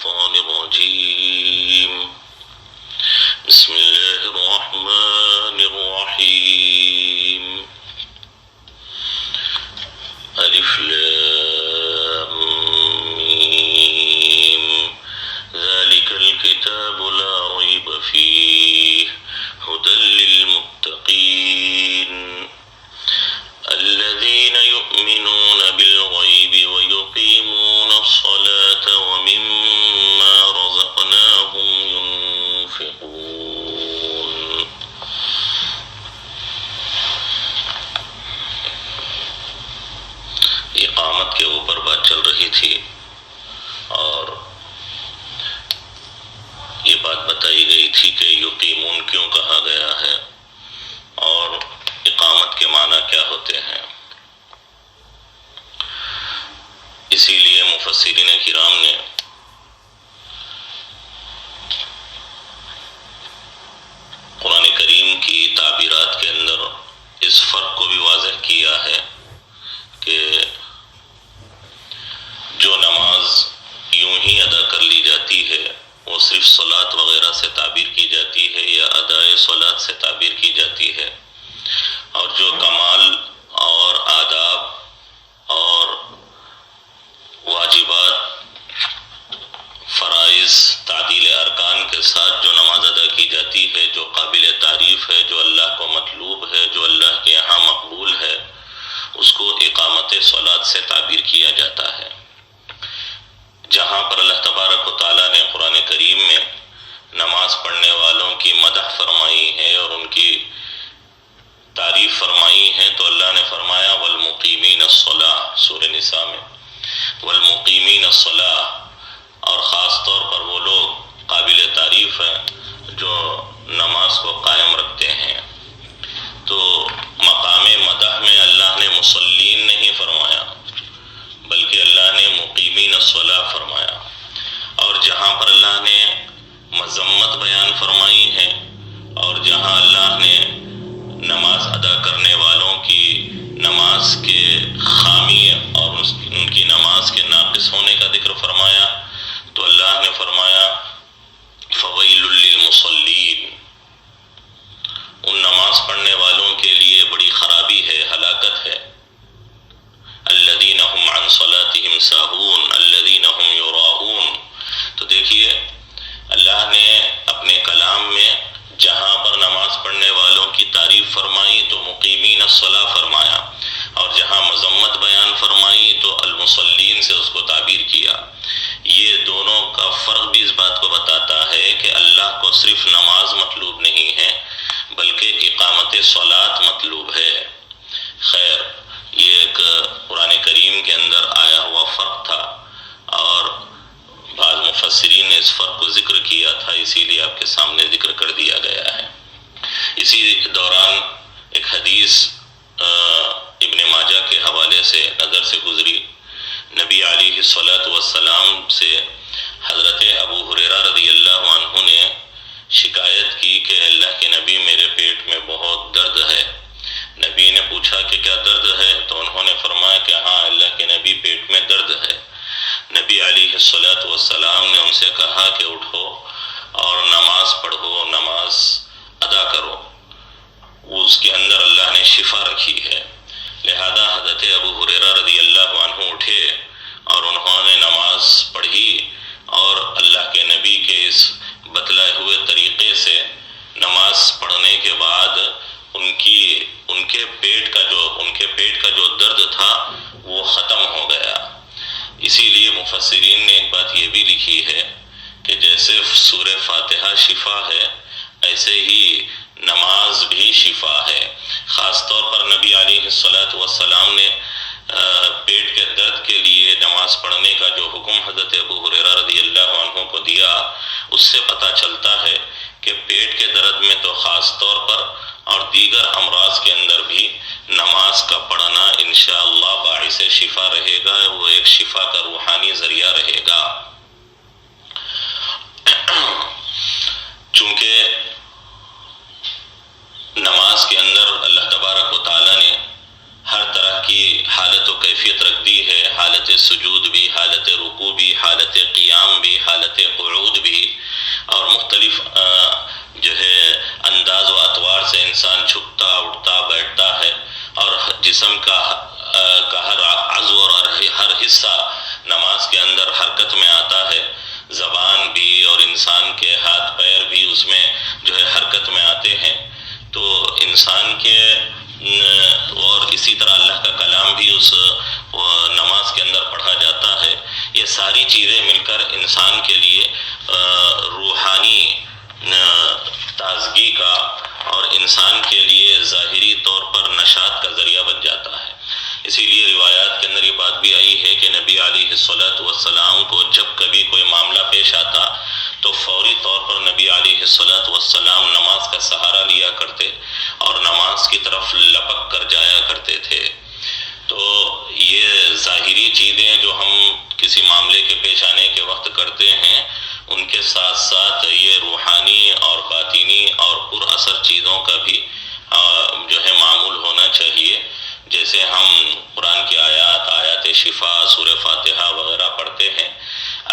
الشيطان الرجيم بسم الله الرحمن الرحيم ألف لام ميم ذلك الكتاب لا ريب فيه هدى للمتقين الذين يؤمنون بالغيب ويقيمون الصلاة ومما رزقناهم ينفقون اقامت کے اوپر بات چل رہی تھی اور یہ بات بتائی گئی تھی کہ یقیمون کیوں کہا گیا ہے اور اقامت کے معنی کیا ہوتے ہیں۔ اسی لیے مفسرین کرام نے قرآن کریم کی تعبیرات کے اندر اس فرق کو بھی واضح کیا ہے کہ جو نماز یوں ہی ادا کر لی جاتی ہے وہ صرف صلاۃ وغیرہ سے تعبیر کی جاتی ہے یا ادائے صلاۃ سے تعبیر کی جاتی ہے، اور جو کمال اور آداب اور واجبات فرائض تعدیل ارکان کے ساتھ جو نماز ادا کی جاتی ہے، جو قابل تعریف ہے، جو اللہ کو مطلوب ہے، جو اللہ کے یہاں مقبول ہے، اس کو اقامت صلاۃ سے تعبیر کیا جاتا ہے۔ جہاں پر اللہ تبارک و تعالیٰ نے قرآن کریم میں نماز پڑھنے والوں کی مدح فرمائی ہے اور ان کی تعریف فرمائی ہے تو اللہ نے فرمایا والمقیمین الصلاۃ، سورہ نساء میں والمقیمین الصلاۃ، اور خاص طور پر وہ لوگ قابل تعریف ہیں جو نماز کو قائم رکھتے ہیں۔ تو مقام مدح میں اللہ نے مصلین نہیں فرمایا بلکہ اللہ نے مقیمین الصلاۃ فرمایا، اور جہاں پر اللہ نے مذمت بیان فرمائی ہے اور جہاں اللہ نے نماز ادا کرنے والوں کی نماز کے خامی اور ان کی نماز کے ناقص ہونے کا ذکر فرمایا تو اللہ نے فرمایا فویل للمصلین، ان نماز پڑھنے والوں کے لیے بڑی خرابی ہے، ہلاکت ہے۔ الذین هم عن صلاتهم ساہون الذین هم یراؤون۔ تو دیکھیے اللہ نے اپنے کلام میں جہاں پر نماز پڑھنے والوں کی تعریف فرمائی تو مقیمین الصلاۃ فرمایا، اور جہاں مذمت بیان فرمائی تو المصلین سے اس کو تعبیر کیا۔ یہ دونوں کا فرق بھی اس بات کو بتاتا ہے کہ اللہ کو صرف نماز مطلوب نہیں ہے بلکہ اقامت صلاۃ مطلوب ہے۔ خیر، یہ ایک قرآن کریم کے اندر آیا ہوا فرق تھا اور بعض مفسرین نے اس فرق کو ذکر کیا تھا، اسی لیے آپ کے سامنے ذکر کر دیا گیا ہے۔ اسی دوران ایک حدیث ابن ماجہ کے حوالے سے نظر سے گزری، نبی علیہ الصلاۃ والسلام سے حضرت ابو ہریرہ رضی اللہ عنہ نے شکایت کی کہ اللہ کے نبی میرے پیٹ میں بہت درد ہے۔ نبی نے پوچھا کہ کیا درد ہے؟ تو انہوں نے فرمایا کہ ہاں اللہ کے نبی پیٹ میں درد ہے۔ نبی علیہ الصلاۃ والسلام نے ان سے کہا کہ اٹھو اور نماز پڑھو، نماز ادا کرو، اس کے اندر اللہ نے شفا رکھی ہے۔ لہذا حضرت ابو ہریرہ رضی اللہ عنہ اٹھے اور انہوں نے نماز پڑھی اور اللہ کے نبی کے اس بتلائے ہوئے طریقے سے نماز پڑھنے کے بعد ان کے پیٹ کا جو درد تھا وہ ختم ہو گیا۔ اسی لیے مفسرین نے ایک بات یہ بھی لکھی ہے کہ جیسے سورہ فاتحہ شفا ہے ایسے ہی نماز بھی شفا ہے۔ خاص طور پر نبی علیہ الصلاۃ والسلام نے پیٹ کے درد کے لیے نماز پڑھنے کا جو حکم حضرت ابو ہریرہ رضی اللہ عنہ کو دیا، اس سے پتہ چلتا ہے کہ پیٹ کے درد میں تو خاص طور پر اور دیگر امراض کے اندر بھی نماز کا پڑھنا انشاءاللہ باعث شفا رہے گا، وہ ایک شفا کا روحانی ذریعہ رہے گا۔ چونکہ نماز کے اندر اللہ تبارک و تعالیٰ نے ہر طرح کی حالت و کیفیت رکھ دی ہے، حالت سجود بھی، حالت رکوع بھی، حالت قیام بھی، حالت حالت قعود بھی اور مختلف جو ہے انداز و اطوار سے انسان جھکتا اٹھتا بیٹھتا ہے، اور جسم کا ہر عضو اور ہر حصہ نماز کے اندر حرکت میں آتا ہے، زبان بھی اور انسان کے ہاتھ پیر بھی اس میں جو ہے حرکت میں آتے ہیں، تو انسان کے اور اسی طرح اللہ کا کلام بھی اس نماز کے اندر پڑھا جاتا ہے۔ یہ ساری چیزیں مل کر انسان کے لیے روحانی تازگی کا اور انسان کے لیے ظاہری طور پر نشاط کا ذریعہ بن جاتا ہے۔ اسی لیے روایات کے اندر یہ بات بھی آئی ہے کہ نبی علیہ الصلوۃ والسلام کو جب کبھی کوئی معاملہ پیش آتا تو فوری طور پر نبی علیہ الصلوۃ والسلام نماز کا سہارا لیا کرتے اور نماز کی طرف لپک کر جایا کرتے تھے۔ تو یہ ظاہری چیزیں جو ہم کسی معاملے کے پیش آنے کے وقت کرتے ہیں، ان کے ساتھ ساتھ یہ روحانی اور باطنی اور پر اثر چیزوں کا بھی جو ہے معمول ہونا چاہیے۔ جیسے ہم قرآن کی آیات شفا، سورہ فاتحہ وغیرہ پڑھتے ہیں،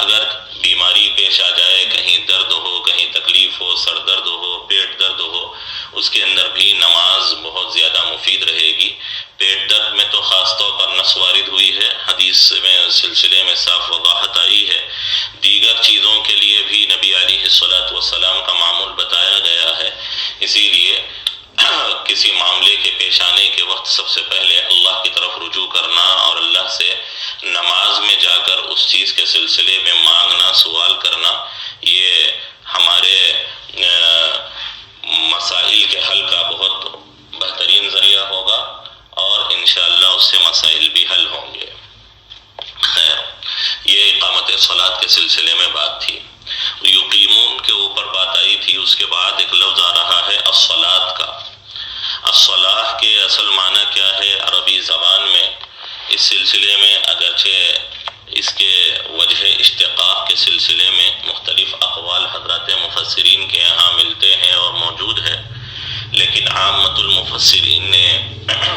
اگر بیماری پیش آ جائے، کہیں درد ہو، کہیں تکلیف ہو، سر درد ہو، پیٹ درد ہو، اس کے اندر بھی نماز بہت زیادہ مفید رہے گی۔ پیٹ درد میں تو خاص طور پر نص وارد ہوئی ہے، حدیث میں سلسلے میں صاف وضاحت آئی ہے۔ دیگر چیزوں کے لیے بھی نبی علیہ الصلوۃ والسلام کا معمول بتایا گیا ہے۔ اسی لیے کسی معاملے کے پیش آنے کے وقت سب سے پہلے اللہ کی طرف رجوع کرنا اور اللہ سے نماز میں جا کر اس چیز کے سلسلے میں مانگنا، سوال کرنا، یہ ہمارے مسائل کے حل کا بہت بہترین ذریعہ ہوگا، اور انشاءاللہ اس سے مسائل بھی حل ہوں گے۔ خیر، یہ اقامت صلاۃ کے سلسلے میں بات تھی۔ یقیمون کے اوپر بات آئی تھی، اس کے بعد ایک لفظ آ رہا ہے الصلاۃ کا۔ الصلاۃ کے اصل معنی کیا ہے عربی زبان میں؟ اس سلسلے میں اگرچہ اس کے وجہ اشتقاق کے سلسلے میں مختلف اقوال حضرات مفسرین کے یہاں ملتے ہیں اور موجود ہے، لیکن عامت المفسرین نے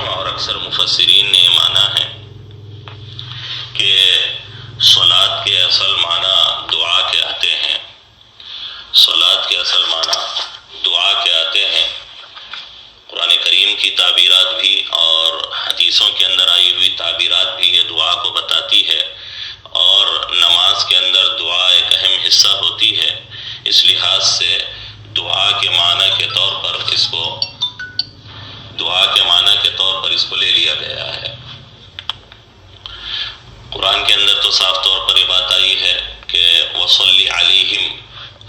اور اکثر مفسرین نے یہ مانا ہے کہ صلاۃ کے اصل معنی دعا کے آتے ہیں۔ صلاۃ کے اصل معنی دعا کے آتے ہیں۔ قرآن کریم کی تعبیرات بھی اور حدیثوں کے اندر آئی ہوئی تعبیرات بھی یہ دعا کو بتاتی ہے، اور نماز کے اندر دعا ایک اہم حصہ ہوتی ہے۔ اس لحاظ سے دعا کے معنی کے طور پر اس کو لے لیا گیا ہے۔ قرآن کے اندر تو صاف طور پر یہ بات آئی ہے کہ وَصَلِّ عَلَيْهِمْ،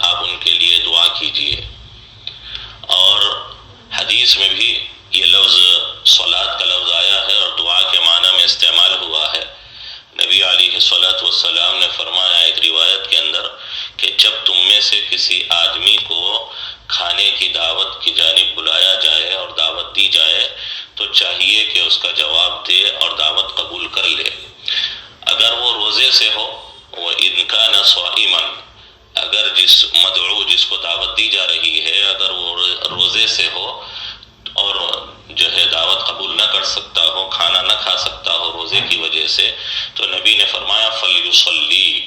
آپ ان کے لیے دعا کیجئے، اور حدیث میں بھی یہ لفظ صلاۃ کا لفظ آیا ہے اور دعا کے معنی میں استعمال ہوا ہے۔ نبی علیہ الصلوۃ والسلام نے فرمایا ایک روایت کے اندر کہ جب تم میں سے کسی آدمی کو کھانے کی دعوت کی جانب بلایا جائے اور دعوت دی جائے تو چاہیے کہ اس کا جواب دے اور دعوت قبول کر لے۔ اگر وہ روزے سے ہو، وَإِنْ كَانَ صَائِمًا، اگر جس مدعو جس کو دعوت دی جا رہی ہے اگر وہ روزے سے ہو اور جو ہے دعوت قبول نہ کر سکتا ہو، کھانا نہ کھا سکتا ہو روزے کی وجہ سے، تو نبی نے فرمایا فَلْيُصَلِّ،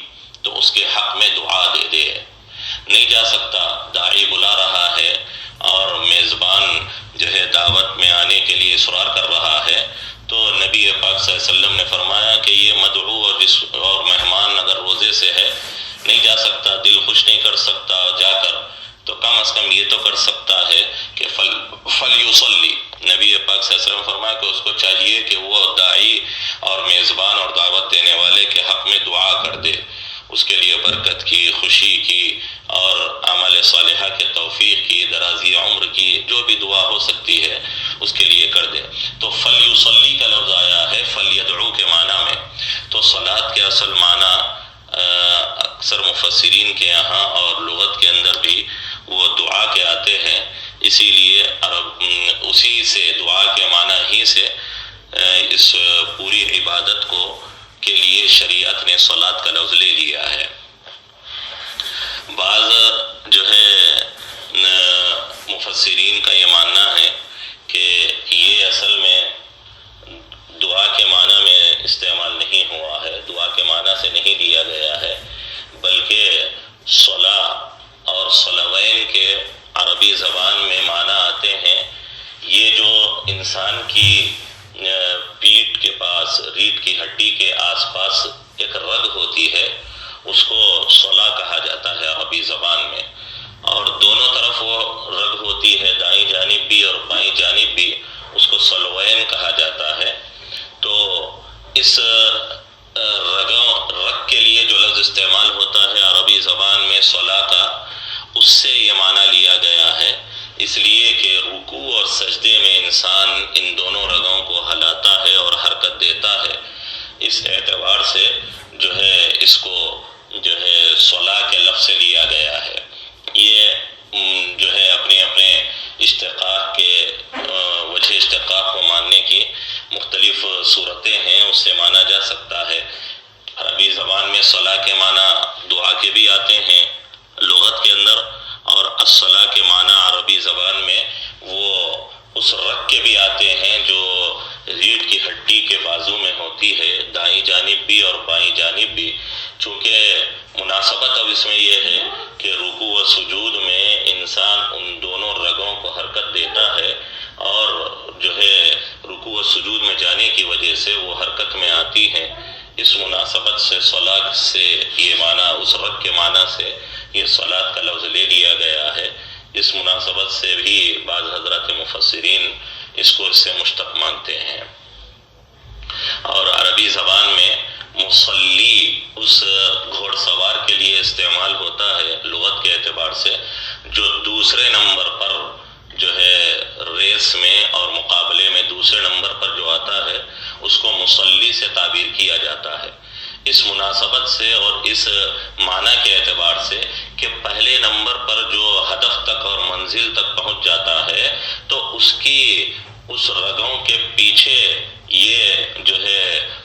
تو اس کے حق میں دعا دے دے۔ نہیں جا سکتا، داعی بلا رہا ہے اور میزبان جو ہے دعوت میں آنے کے لیے اصرار کر رہا ہے، تو نبی پاک صلی اللہ علیہ وسلم نے فرمایا کہ یہ مدعو اور مہمان اگر روزے سے ہے، نہیں جا سکتا، دل خوش نہیں کر سکتا جا کر، تو کم از کم یہ تو کر سکتا ہے کہ فَلْيُصَلِّ، نبی پاک صلی اللہ علیہ وسلم فرمایا کہ اس کو چاہیے کہ وہ داعی اور میزبان اور دعوت دینے والے کے حق میں دعا کر دے، اس کے لیے برکت کی، خوشی کی اور عمل صالحہ کے توفیق کی، درازی عمر کی، جو بھی دعا ہو سکتی ہے اس کے لیے کر دے۔ تو فَلْيُصَلِّ کا لفظ آیا ہے فَلْيَدْعُو کے معنی میں۔ تو صلاۃ کے اصل معنی اکثر مفسرین کے یہاں اور لغت کے اندر بھی وہ دعا کے آتے ہیں، اسی لیے اسی سے دعا کے معنی ہی سے اس پوری عبادت کو کے لیے شریعت نے صلاۃ کا لفظ لے لیا ہے۔ بعض جو ہے مفسرین کا یہ ماننا ہے کہ یہ اصل میں دعا کے معنی میں استعمال نہیں ہوا ہے، دعا کے معنی سے نہیں لیا گیا ہے، بلکہ آس پاس ایک رگ ہوتی ہے، اس کو صلا کہا جاتا ہے عربی زبان میں، اور دونوں طرف وہ رگ ہوتی ہے، دائیں جانب بھی اور بائیں جانب بھی، اس کو صلوین کہا جاتا ہے۔ تو اس رگ کے لیے جو لفظ استعمال ہوتا ہے عربی زبان میں صلا کا، اس سے یہ معنی لیا گیا ہے، اس لیے کہ رکوع اور سجدے میں انسان ان دونوں رگوں کو ہلاتا ہے اور حرکت دیتا ہے، اس اعتبار سے جو ہے اس کو جو ہے صلا کے لفظ سے لیا گیا ہے۔ یہ جو ہے اپنے اپنے اشتقاق کے وجہ اشتقاق کو ماننے کی مختلف صورتیں ہیں، اس سے مانا جا سکتا ہے۔ عربی زبان میں صلا کے معنی دعا کے بھی آتے ہیں لغت کے اندر، اور الصلاۃ کے معنی عربی زبان میں وہ اس رگ کے بھی آتے ہیں جو ریڑھ کی ہڈی کے بازو میں ہوتی ہے، دائیں جانب بھی اور بائیں جانب بھی۔ چونکہ مناسبت اب اس میں یہ ہے کہ رکوع و سجود میں انسان ان دونوں رگوں کو حرکت دیتا ہے، اور جو ہے رکوع و سجود میں جانے کی وجہ سے وہ حرکت میں آتی ہیں۔ اس مناسبت سے صلاۃ سے یہ معنی، اس رگ کے معنی سے یہ صلاۃ کا لفظ لے لیا گیا ہے۔ اس مناسبت سے بھی بعض حضرات مفسرین اس کو اس سے مشتق مانتے ہیں۔ اور عربی زبان میں مصلی اس گھوڑ سوار کے لیے استعمال ہوتا ہے لغت کے اعتبار سے، جو دوسرے نمبر پر جو ہے ریس میں اور مقابلے میں دوسرے نمبر پر جو آتا ہے، اس کو مصلی سے تعبیر کیا جاتا ہے۔ اس مناسبت سے اور اس معنی کے اعتبار سے کہ پہلے نمبر پر جو ہدف تک اور منزل تک پہنچ جاتا ہے، تو اس کی اس رگوں کے پیچھے یہ جو ہے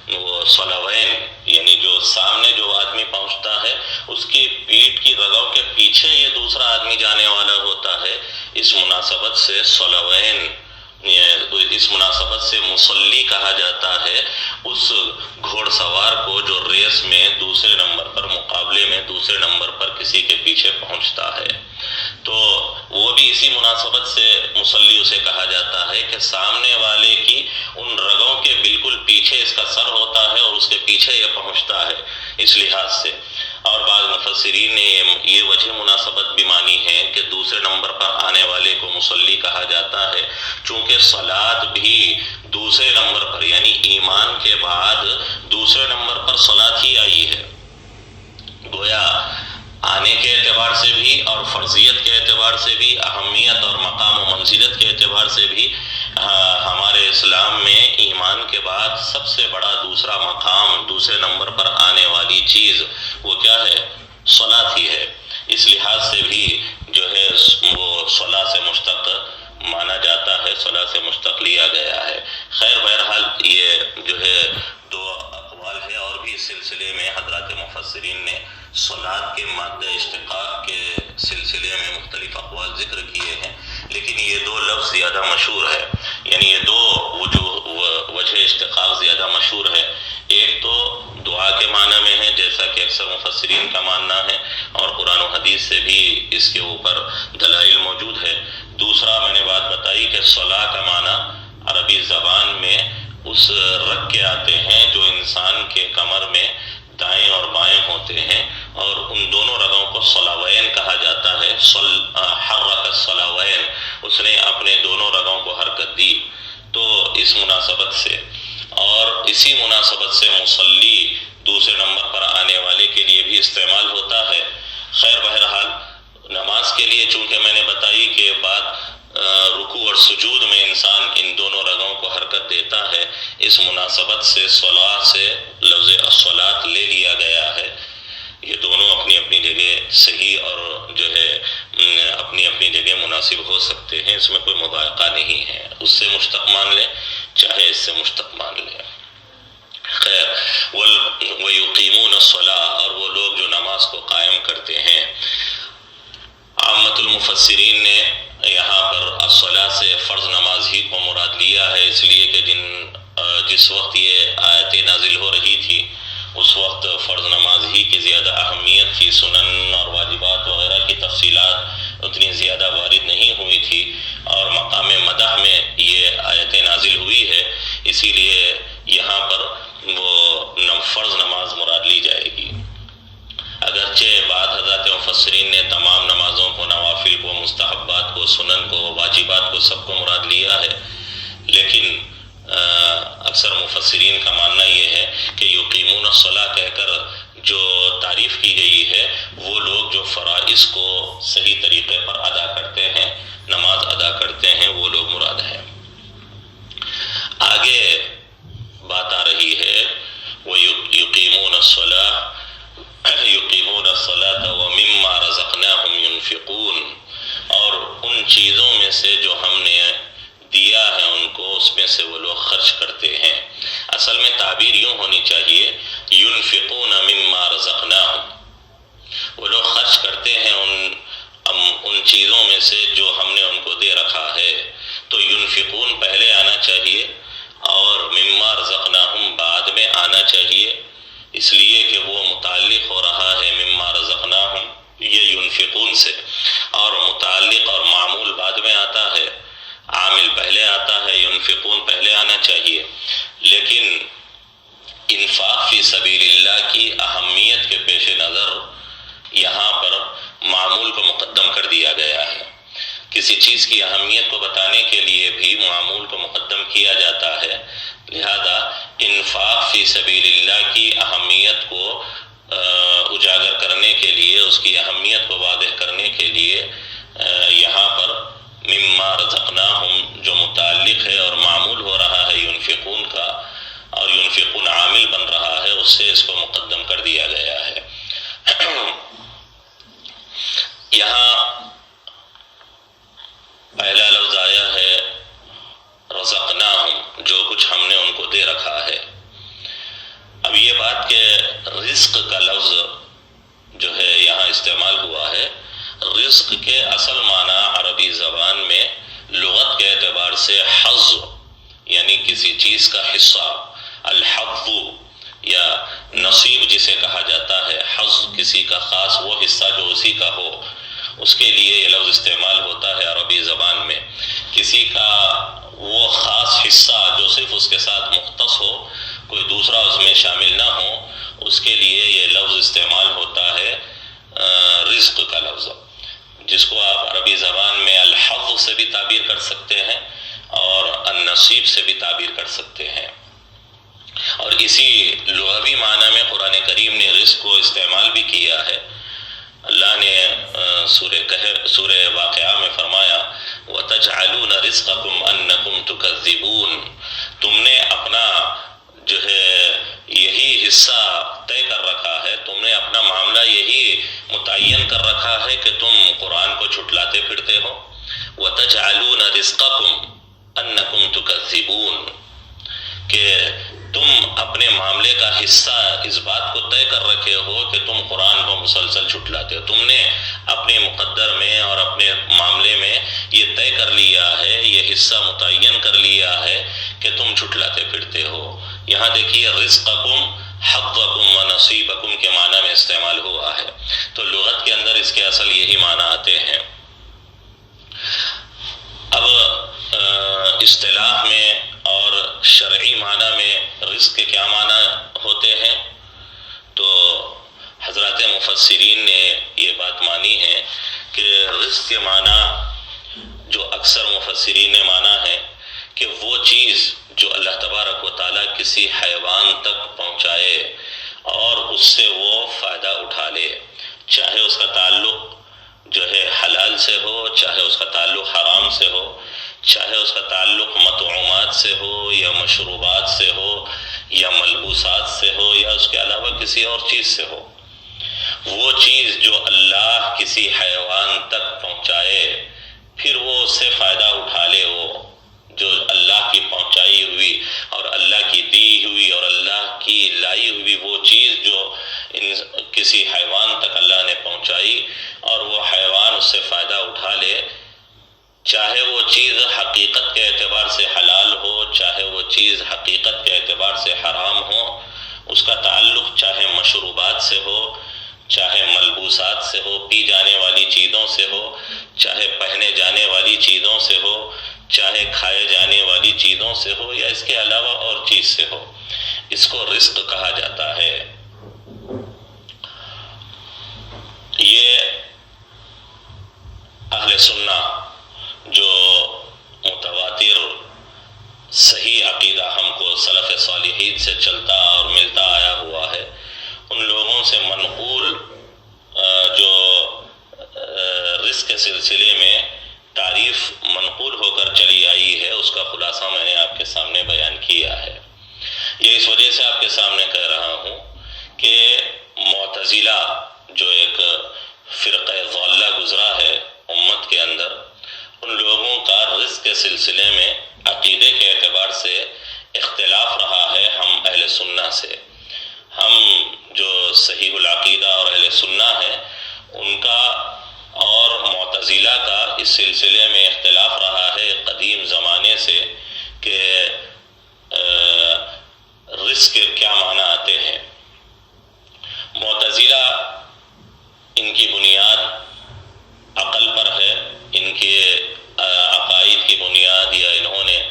وہ صلوین، یعنی جو سامنے جو آدمی پہنچتا ہے اس کی پیٹھ کی رگوں کے پیچھے یہ دوسرا آدمی جانے والا ہوتا ہے۔ اس مناسبت سے صلوین، اس مناسبت سے مصلی کہا جاتا ہے اس گھوڑ سوار کو جو ریس میں دوسرے نمبر پر، مقابلے میں دوسرے نمبر پر کسی کے پیچھے پہنچتا ہے۔ تو وہ بھی اسی مناسبت سے مصلی اسے کہا جاتا ہے کہ سامنے والے کی ان رگوں کے بالکل پیچھے اس کا سر ہوتا ہے اور اس کے پیچھے یہ پہنچتا ہے، اس لحاظ سے۔ اور بعض مفسرین نے یہ وجہ مناسبت بھی مانی ہے کہ دوسرے نمبر پر آنے والے کو مصلی کہا جاتا ہے، چونکہ صلاۃ بھی دوسرے نمبر پر، یعنی ایمان کے بعد دوسرے نمبر پر صلاۃ ہی آئی ہے۔ گویا آنے کے اعتبار سے بھی اور فرضیت کے اعتبار سے بھی، اہمیت اور مقام و منزلت کے اعتبار سے بھی ہمارے اسلام میں ایمان کے بعد سب سے بڑا دوسرا مقام، دوسرے نمبر پر آنے والی چیز وہ کیا ہے؟ صلاۃ ہی ہے۔ اس لحاظ سے بھی جو ہے وہ صلاۃ سے مشتق مانا جاتا ہے، صلاۃ سے مشتق لیا گیا ہے۔ خیر بہرحال یہ جو ہے دو اقوال ہے، اور بھی اس سلسلے میں حضرات مفسرین نے صلاۃ کے مادہ اشتقاق کے سلسلے میں مختلف اقوال ذکر کیے ہیں، لیکن یہ دو لفظ زیادہ مشہور ہے، یعنی یہ دو وجہ اشتقاق زیادہ مشہور ہے۔ ایک تو دعا کے معنی میں ہے، جیسا کہ اکثر مفسرین کا ماننا ہے، اور قرآن و حدیث سے بھی اس کے اوپر دلائل موجود ہے۔ دوسرا میں نے بات بتائی کہ صلاۃ کا معنی عربی زبان میں اس رگ کے آتے ہیں جو انسان کے کمر میں دائیں اور بائیں ہوتے ہیں، اور ان دونوں رگوں کو صلوین کہا جاتا ہے۔ حرک الصلوین، اس نے اپنے دونوں رگوں کو حرکت دی۔ تو اس مناسبت سے اور اسی مناسبت سے مصلی دوسرے نمبر پر آنے والے کے لیے بھی استعمال ہوتا ہے۔ خیر بہرحال نماز کے لیے چونکہ میں نے بتائی کہ بات رکوع اور سجود میں انسان ان دونوں رگوں کو حرکت دیتا ہے، اس مناسبت سے صلاۃ سے لفظ الصلاۃ لے لیا گیا ہے۔ یہ دونوں اپنی اپنی جگہ صحیح اور جو ہے اپنی اپنی جگہ مناسب ہو سکتے ہیں، اس میں کوئی مضائقہ نہیں ہے۔ اس سے مشتق مان لیں چاہے اس سے مشتق مان لیں۔ خیر، وَيُقِيمُونَ الصَّلَاةَ، اور وہ لوگ جو نماز کو قائم کرتے ہیں۔ عامت المفسرین نے یہاں پر الصلاۃ سے فرض نماز ہی کو مراد لیا ہے، اس لیے کہ جس وقت یہ آیتیں نازل ہو رہی تھی اس وقت فرض نماز ہی کی زیادہ اہمیت تھی، سنن اور واجبات وغیرہ کی تفصیلات اتنی زیادہ وارد نہیں ہوئی تھی، اور مقام مدح میں یہ آیتیں نازل ہوئی ہے، اسی لیے یہاں پر وہ فرض فرض نماز مراد لی جائے گی۔ اگرچہ بعض حضرات مفسرین نے تمام نمازوں کو، نوافل کو، مستحبات کو، سنن کو، واجبات کو، سب کو مراد لیا ہے، لیکن اکثر مفسرین کا ماننا یہ ہے کہ یقیمون الصلاۃ کہہ کر جو تعریف کی گئی ہے وہ لوگ جو فرائض کو صحیح طریقے پر ادا کرتے ہیں، نماز ادا کرتے ہیں، وہ لوگ مراد ہیں۔ آگے بات آ رہی ہے وہ یقیمون الصلاۃ ومما رزقناہم ینفقون، اور ان چیزوں میں سے جو ہم نے دیا ہے ان کو، اس میں سے وہ لوگ خرچ کرتے ہیں۔ اصل میں تعبیر یوں ہونی چاہیے ینفقون مما رزقناہم، وہ لوگ خرچ کرتے ہیں ان چیزوں میں سے جو ہم نے ان کو دے رکھا ہے۔ تو ینفقون پہلے آنا چاہیے اور مما رزقناہم بعد میں آنا چاہیے، اس لیے کہ وہ متعلق ہو رہا ہے مما رزقناہم یہ ینفقون سے، اور متعلق اور معمول بعد میں آتا ہے، عامل پہلے آتا ہے، ینفقون پہلے آنا چاہیے۔ لیکن انفاق فی سبیل اللہ کی اہمیت کے پیش نظر یہاں پر معمول کو مقدم کر دیا گیا ہے۔ کسی چیز کی اہمیت کو بتانے کے لیے بھی معمول کو مقدم کیا جاتا ہے، لہذا انفاق فی سبیل اللہ کی اہمیت کو اجاگر کرنے کے لیے، اس کی اہمیت کو واضح کرنے کے لیے یہاں پر مما رزقناہم جو متعلق ہے اور معمول ہو رہا ہے ینفقون کا، اور ینفقون عامل بن رہا ہے، اس سے اس کو مقدم کر دیا گیا ہے۔ یہاں پہلا لفظ آیا ہے رزقناہم، جو کچھ ہم نے ان کو دے رکھا ہے۔ اب یہ بات کہ رزق کا لفظ جو ہے یہاں استعمال ہوا ہے، رزق کے اصل معنی عربی زبان میں لغت کے اعتبار سے حظ، یعنی کسی چیز کا حصہ، الحظ یا نصیب جسے کہا جاتا ہے، حظ کسی کا خاص وہ حصہ جو اسی کا ہو، اس کے لیے یہ لفظ استعمال ہوتا ہے عربی زبان میں۔ کسی کا وہ خاص حصہ جو صرف اس کے ساتھ مختص ہو، کوئی دوسرا اس میں شامل نہ ہو، اس کے لیے یہ لفظ استعمال ہوتا ہے رزق کا لفظ، جس کو آپ عربی زبان میں الحظ سے بھی تعبیر کر سکتے ہیں اور النصیب سے بھی تعبیر کر سکتے ہیں۔ اور اسی لغوی معنی میں قرآن کریم نے رزق کو استعمال بھی کیا ہے۔ اللہ نے سورہ واقعہ میں فرمایا وَتَجْعَلُونَ رِزْقَكُمْ أَنَّكُمْ تُكَذِّبُونَ، تم نے اپنا جو ہے یہی حصہ طے کر رکھا ہے، تم نے اپنا معاملہ یہی متعین کر رکھا ہے کہ تم قرآن کو جھٹلاتے پھرتے ہو۔ وَتَجْعَلُونَ رِزْقَكُمْ أَنَّكُمْ تُكَذِّبُونَ، کہ تم اپنے معاملے کا حصہ اس بات کو طے کر رکھے ہو کہ تم قرآن کو مسلسل جھٹلاتے ہو۔ تم نے اپنے مقدر میں اور اپنے معاملے میں یہ طے کر لیا ہے، یہ حصہ متعین کر لیا ہے کہ تم جھٹلاتے پھرتے ہو۔ یہاں دیکھیے رزقکم، حظکم و نصیبکم کے معنی میں استعمال ہوا ہے، تو لغت کے اندر اس کے اصل یہی معنی آتے ہیں۔ اب اصطلاح میں اور شرعی معنی میں رزق کے کیا معنی ہوتے ہیں، تو حضرات مفسرین نے یہ بات مانی ہے کہ رزق کے معنی جو اکثر مفسرین نے مانا ہے کہ وہ چیز جو اللہ تبارک و تعالیٰ کسی حیوان تک پہنچائے اور اس سے وہ فائدہ اٹھا لے، چاہے اس کا تعلق جو ہے حلال سے ہو، چاہے اس کا تعلق حرام سے ہو، چاہے اس کا تعلق مطعومات سے ہو یا مشروبات سے ہو یا ملبوسات سے ہو یا اس کے علاوہ کسی اور چیز سے ہو، وہ چیز جو اللہ کسی حیوان تک پہنچائے پھر وہ اس سے فائدہ اٹھا لے، وہ جو اللہ کی پہنچائی ہوئی اور اللہ کی دی ہوئی اور اللہ کی لائی ہوئی وہ چیز جو کسی حیوان تک اللہ نے پہنچائی اور وہ حیوان اس سے فائدہ اٹھا لے، چاہے وہ چیز حقیقت کے اعتبار سے حلال ہو، چاہے وہ چیز حقیقت کے اعتبار سے حرام ہو، اس کا تعلق چاہے مشروبات سے ہو، چاہے ملبوسات سے ہو، پی جانے والی چیزوں سے ہو، چاہے پہنے جانے والی چیزوں سے ہو، چاہے کھائے جانے والی چیزوں سے ہو یا اس کے علاوہ اور چیز سے ہو، اس کو رزق کہا جاتا ہے۔ یہ اہل سنہ جو متواتر صحیح عقیدہ ہم کو سلف صالحین سے چلتا اور ملتا آیا ہوا ہے، ان لوگوں سے منقول جو رزق کے سلسلے میں تعریف منقول ہو کر چلی آئی ہے، اس کا خلاصہ میں نے آپ کے سامنے بیان کیا ہے۔ یہ اس وجہ سے آپ کے سامنے کہہ رہا ہوں کہ معتزلہ جو ایک فرقہ ضالہ گزرا ہے امت کے اندر، ان لوگوں کا رزق کے سلسلے میں عقیدے کے اعتبار سے اختلاف رہا ہے ہم اہل سنہ سے۔ ہم جو صحیح العقیدہ اور اہل سنہ ہیں ان کا اور معتزلہ کا اس سلسلے میں اختلاف رہا ہے قدیم زمانے سے کہ رزق کے کیا معنی آتے ہیں۔ معتزلہ ان کی بنیاد عقل پر ہے، ان کے عقائد کی بنیاد یا انہوں نے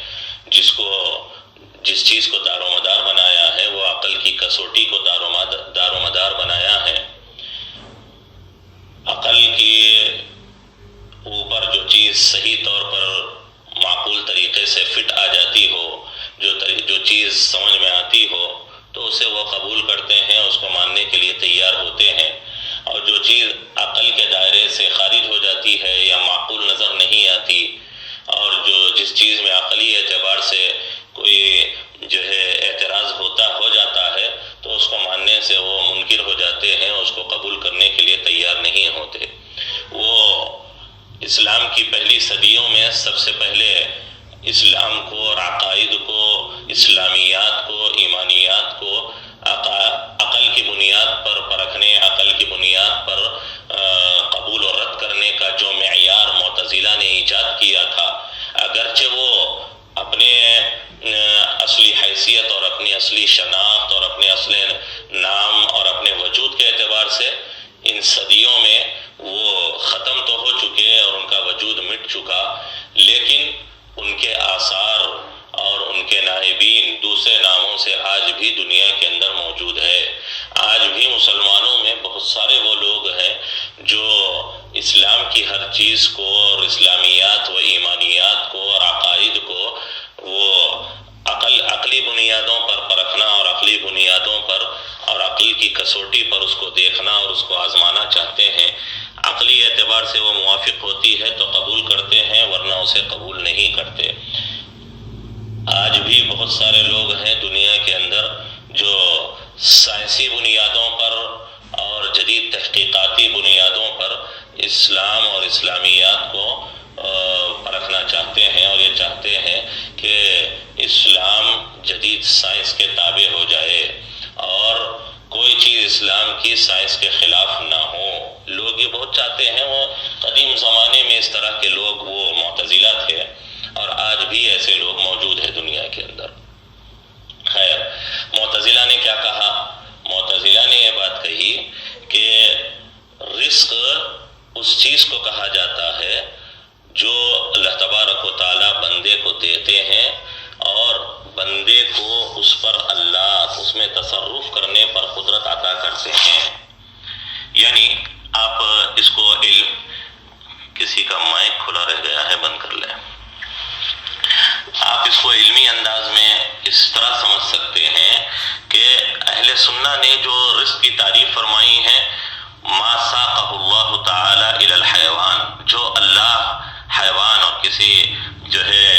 جس چیز کو دار و مدار بنایا ہے وہ عقل کی کسوٹی کو دار و مدار بنایا ہے۔ عقل کے اوپر جو چیز صحیح طور پر معقول طریقے سے فٹ آ جاتی ہو، جو چیز سمجھ میں آتی ہو تو اسے وہ قبول کرتے ہیں، اس کو ماننے کے لیے تیار ہوتے ہیں، اور جو چیز عقل کے دائرے سے خارج ہو جاتی ہے یا معقول نظر نہیں آتی، اور جس چیز میں عقلی اعتبار سے کوئی جو ہے اعتراض ہو جاتا ہے تو اس کو ماننے سے وہ منکر ہو جاتے ہیں، اس کو قبول کرنے کے لیے تیار نہیں ہوتے۔ وہ اسلام کی پہلی صدیوں میں سب سے پہلے اسلام کو اور عقائد کو، اسلامیات کو، ایمانیات کو عقل کی بنیاد پر پرکھنے، عقل کی بنیاد پر قبول اور رد کرنے کا جو معیار معتزلہ نے ایجاد کیا تھا، اگرچہ وہ اپنے اصلی حیثیت اور اپنی اصلی شناخت اور اپنے اصل نام اور اپنے وجود کے اعتبار سے ان صدیوں میں وہ ختم تو ہو چکے اور ان کا وجود مٹ چکا، لیکن ان کے آثار اور ان کے نائبین دوسرے ناموں سے آج بھی دنیا کے اندر موجود ہے۔ آج بھی مسلمانوں میں بہت سارے وہ لوگ ہیں جو اسلام کی ہر چیز کو اور اسلامیات و ایمانیات کو اور عقائد کو وہ عقلی بنیادوں پر پرکھنا اور عقلی بنیادوں پر اور عقل کی کسوٹی پر اس کو دیکھنا اور اس کو آزمانا چاہتے ہیں۔ عقلی اعتبار سے وہ موافق ہوتی ہے تو قبول کرتے ہیں، ورنہ اسے قبول نہیں کرتے۔ آج بھی بہت سارے لوگ ہیں دنیا کے اندر جو سائنسی بنیادوں پر اور جدید تحقیقاتی بنیادوں پر اسلام اور اسلامیات کو پرکھنا چاہتے ہیں، اور یہ چاہتے ہیں کہ اسلام جدید سائنس کے تابع ہو جائے اور کوئی چیز اسلام کی سائنس کے خلاف نہ ہو۔ لوگ یہ بہت چاہتے ہیں، وہ قدیم زمانے میں اس طرح کے لوگ وہ معتزلہ تھے، اور آج بھی ایسے لوگ موجود ہیں دنیا کے اندر۔ خیر، معتزلہ نے کیا کہا؟ معتزلہ نے یہ بات کہی کہ رزق اس چیز کو کہا جاتا ہے جو اللہ تبارک و تعالی بندے کو دیتے ہیں اور بندے کو اس پر اللہ اس میں تصرف کرنے پر قدرت عطا کرتے ہیں۔ یعنی آپ اس کو کسی کا مائک کھلا رہ گیا ہے، بند کر لیں۔ آپ اس کو علمی انداز میں اس طرح سمجھ سکتے ہیں کہ اہل سنہ نے جو رزق کی تعریف فرمائی ہے، ما ساقہ اللہ تعالی الی الحیوان، جو اللہ حیوان اور کسی جو ہے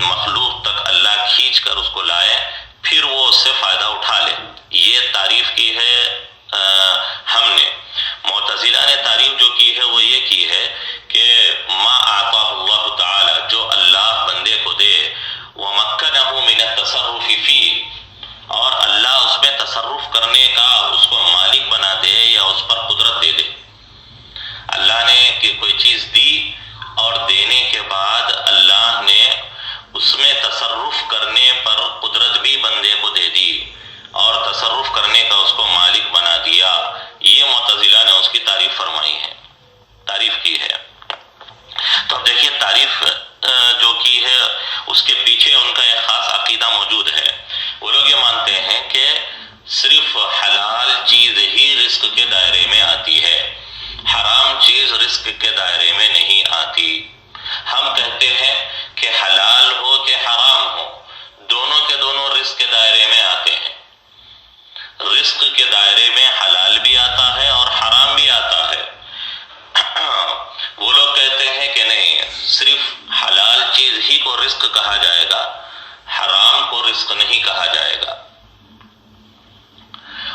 مخلوق تک اللہ کھینچ کر اس کو لائے، پھر وہ اس سے فائدہ اٹھا لے، یہ تعریف کی ہے ہم نے۔ معتزلہ نے تعریف جو کی ہے وہ یہ کی ہے کہ ما اعطاہ اللہ تعالی، جو اللہ بندے کو دے، ومکنہ من التصرف فی، اور اللہ اس میں تصرف کرنے کا اس کو مالک بنا دے یا اس پر قدرت دے دے۔ اللہ نے کہ کوئی چیز دی اور دینے کے بعد اللہ نے اس میں تصرف کرنے پر قدرت بھی بندے کو دے دی اور تصرف کرنے کا اس کو مالک بنا کے دائرے میں نہیں آتی۔ ہم کہتے ہیں کہ حلال ہو کہ حرام ہو، دونوں کے دونوں رزق کے دائرے میں آتے ہیں۔ رزق کے دائرے میں حلال بھی آتا ہے اور حرام بھی آتا ہے۔ وہ لوگ کہتے ہیں کہ نہیں، صرف حلال چیز ہی کو رزق کہا جائے گا، حرام کو رزق نہیں کہا جائے گا۔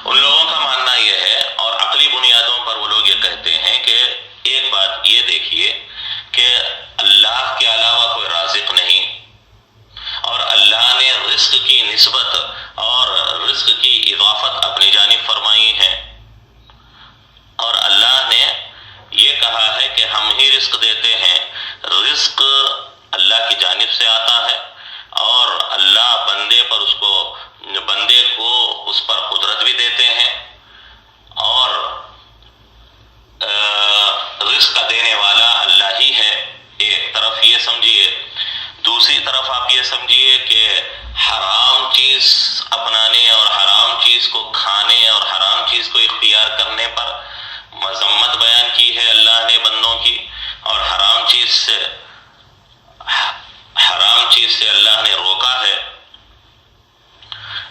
ان لوگوں کا ماننا یہ ہے، اور عقلی بنیادوں پر وہ لوگ یہ کہتے ہیں کہ ایک بات یہ دیکھیے کہ اللہ کے علاوہ کوئی رازق نہیں، اور اللہ نے رزق کی نسبت اور رزق کی اضافت اپنی جانب فرمائی ہے، اور اللہ نے یہ کہا ہے کہ ہم ہی رزق دیتے ہیں۔ رزق اللہ کی جانب سے آتا ہے، اور اللہ بندے کو اس پر قدرت بھی دیتے ہیں، اور رزق کا دینے والا اللہ ہی ہے۔ ایک طرف یہ سمجھیے، دوسری طرف آپ یہ سمجھیے کہ حرام چیز اپنانے اور حرام چیز کو کھانے اور حرام چیز کو اختیار کرنے پر مذمت بیان کی ہے اللہ نے بندوں کی، اور حرام چیز سے اللہ نے روکا ہے۔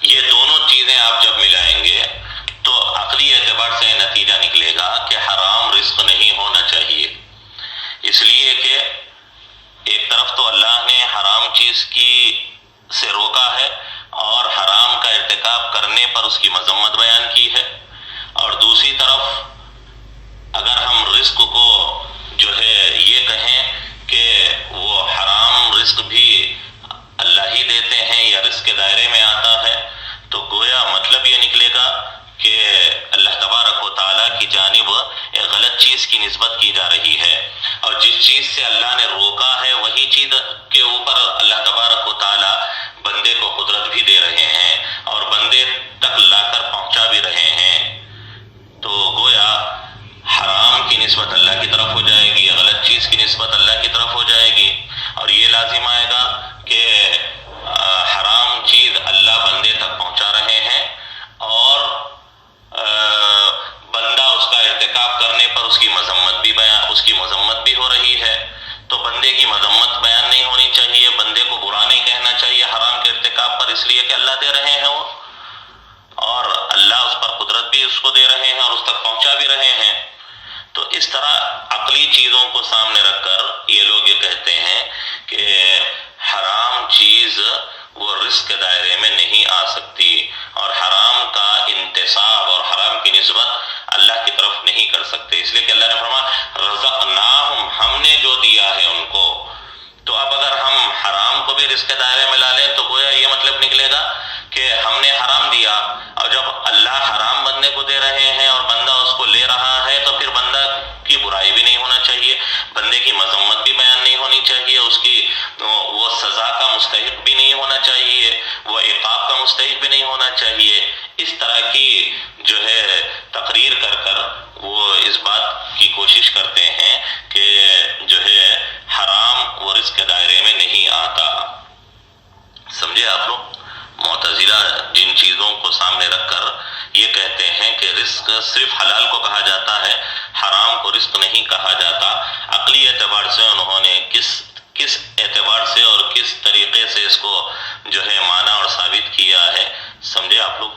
یہ دونوں چیزیں آپ جب ملائیں گے تو عقلی اعتبار سے نتیجہ نکلے گا کہ حرام رزق نہیں ہونا چاہیے، اس لیے کہ ایک طرف تو اللہ نے حرام چیز سے روکا ہے اور حرام کا ارتکاب کرنے پر اس کی مذمت بیان کی ہے، اور دوسری طرف اگر ہم رزق کو جو ہے یہ کہیں کہ وہ حرام رزق بھی اللہ ہی دیتے ہیں یا رزق کے دائرے میں آتا ہے، تو گویا مطلب یہ نکلے گا کہ اللہ تبارک و تعالیٰ کی جانب ایک غلط چیز کی نسبت کی جا رہی ہے، اور جس چیز سے اللہ نے روکا ہے وہی چیز کے اوپر اللہ تبارک و تعالیٰ بندے کو قدرت بھی دے رہے ہیں اور بندے تک لا کر پہنچا بھی رہے ہیں۔ تو گویا حرام کی نسبت اللہ کی طرف ہو جائے گی، غلط چیز کی نسبت اللہ کی طرف ہو جائے گی، اور یہ لازم آئے گا کہ حرام چیز اللہ بندے تک پہنچا رہے ہیں، اور بندہ اس کا ارتکاب کرنے پر اس کی مذمت بھی ہو رہی ہے۔ تو بندے کی مذمت بیان نہیں ہونی چاہیے، بندے کو برا نہیں کہنا چاہیے حرام کے ارتکاب پر، اس لیے کہ اللہ دے رہے ہیں وہ، اور اللہ اس پر قدرت بھی اس کو دے رہے ہیں اور اس تک پہنچا بھی رہے ہیں۔ تو اس طرح عقلی چیزوں کو سامنے رکھ کر یہ لوگ یہ کہتے ہیں کہ حرام چیز وہ رزق کے دائرے میں نہیں آ سکتی، اور حرام کا انتصاب اور حرام کی نسبت اللہ کی طرف نہیں کر سکتے، اس لیے کہ اللہ نے فرمایا رزقناہم، ہم نے جو دیا ہے ان کو۔ تو اب اگر ہم حرام کو بھی رزق کے دائرے میں لا لیں تو گویا یہ مطلب نکلے گا کہ ہم نے حرام دیا، اور جب اللہ حرام بندے کو دے رہے ہیں اور بندہ اس کو لے رہا ہے تو پھر بندہ کی برائی بھی نہیں ہونا چاہیے، بندے کی مذمت بھی بیان نہیں ہونی چاہیے، اس کی وہ سزا کا مستحق بھی نہیں ہونا چاہیے، وہ عقاب کا مستحق بھی نہیں ہونا چاہیے۔ اس طرح کی جو ہے تقریر کر کر وہ اس بات کی کوشش کرتے ہیں کہ جو ہے حرام وہ رزق کے دائرے میں نہیں آتا۔ سمجھے آپ لوگ؟ معتزلہ جن چیزوں کو سامنے رکھ کر یہ کہتے ہیں کہ رزق صرف حلال کو کہا جاتا ہے، حرام کو رزق نہیں کہا جاتا، عقلی اعتبار سے انہوں نے کس اعتبار سے اور کس طریقے سے اس کو جو ہے مانا اور ثابت کیا ہے، سمجھے آپ لوگ؟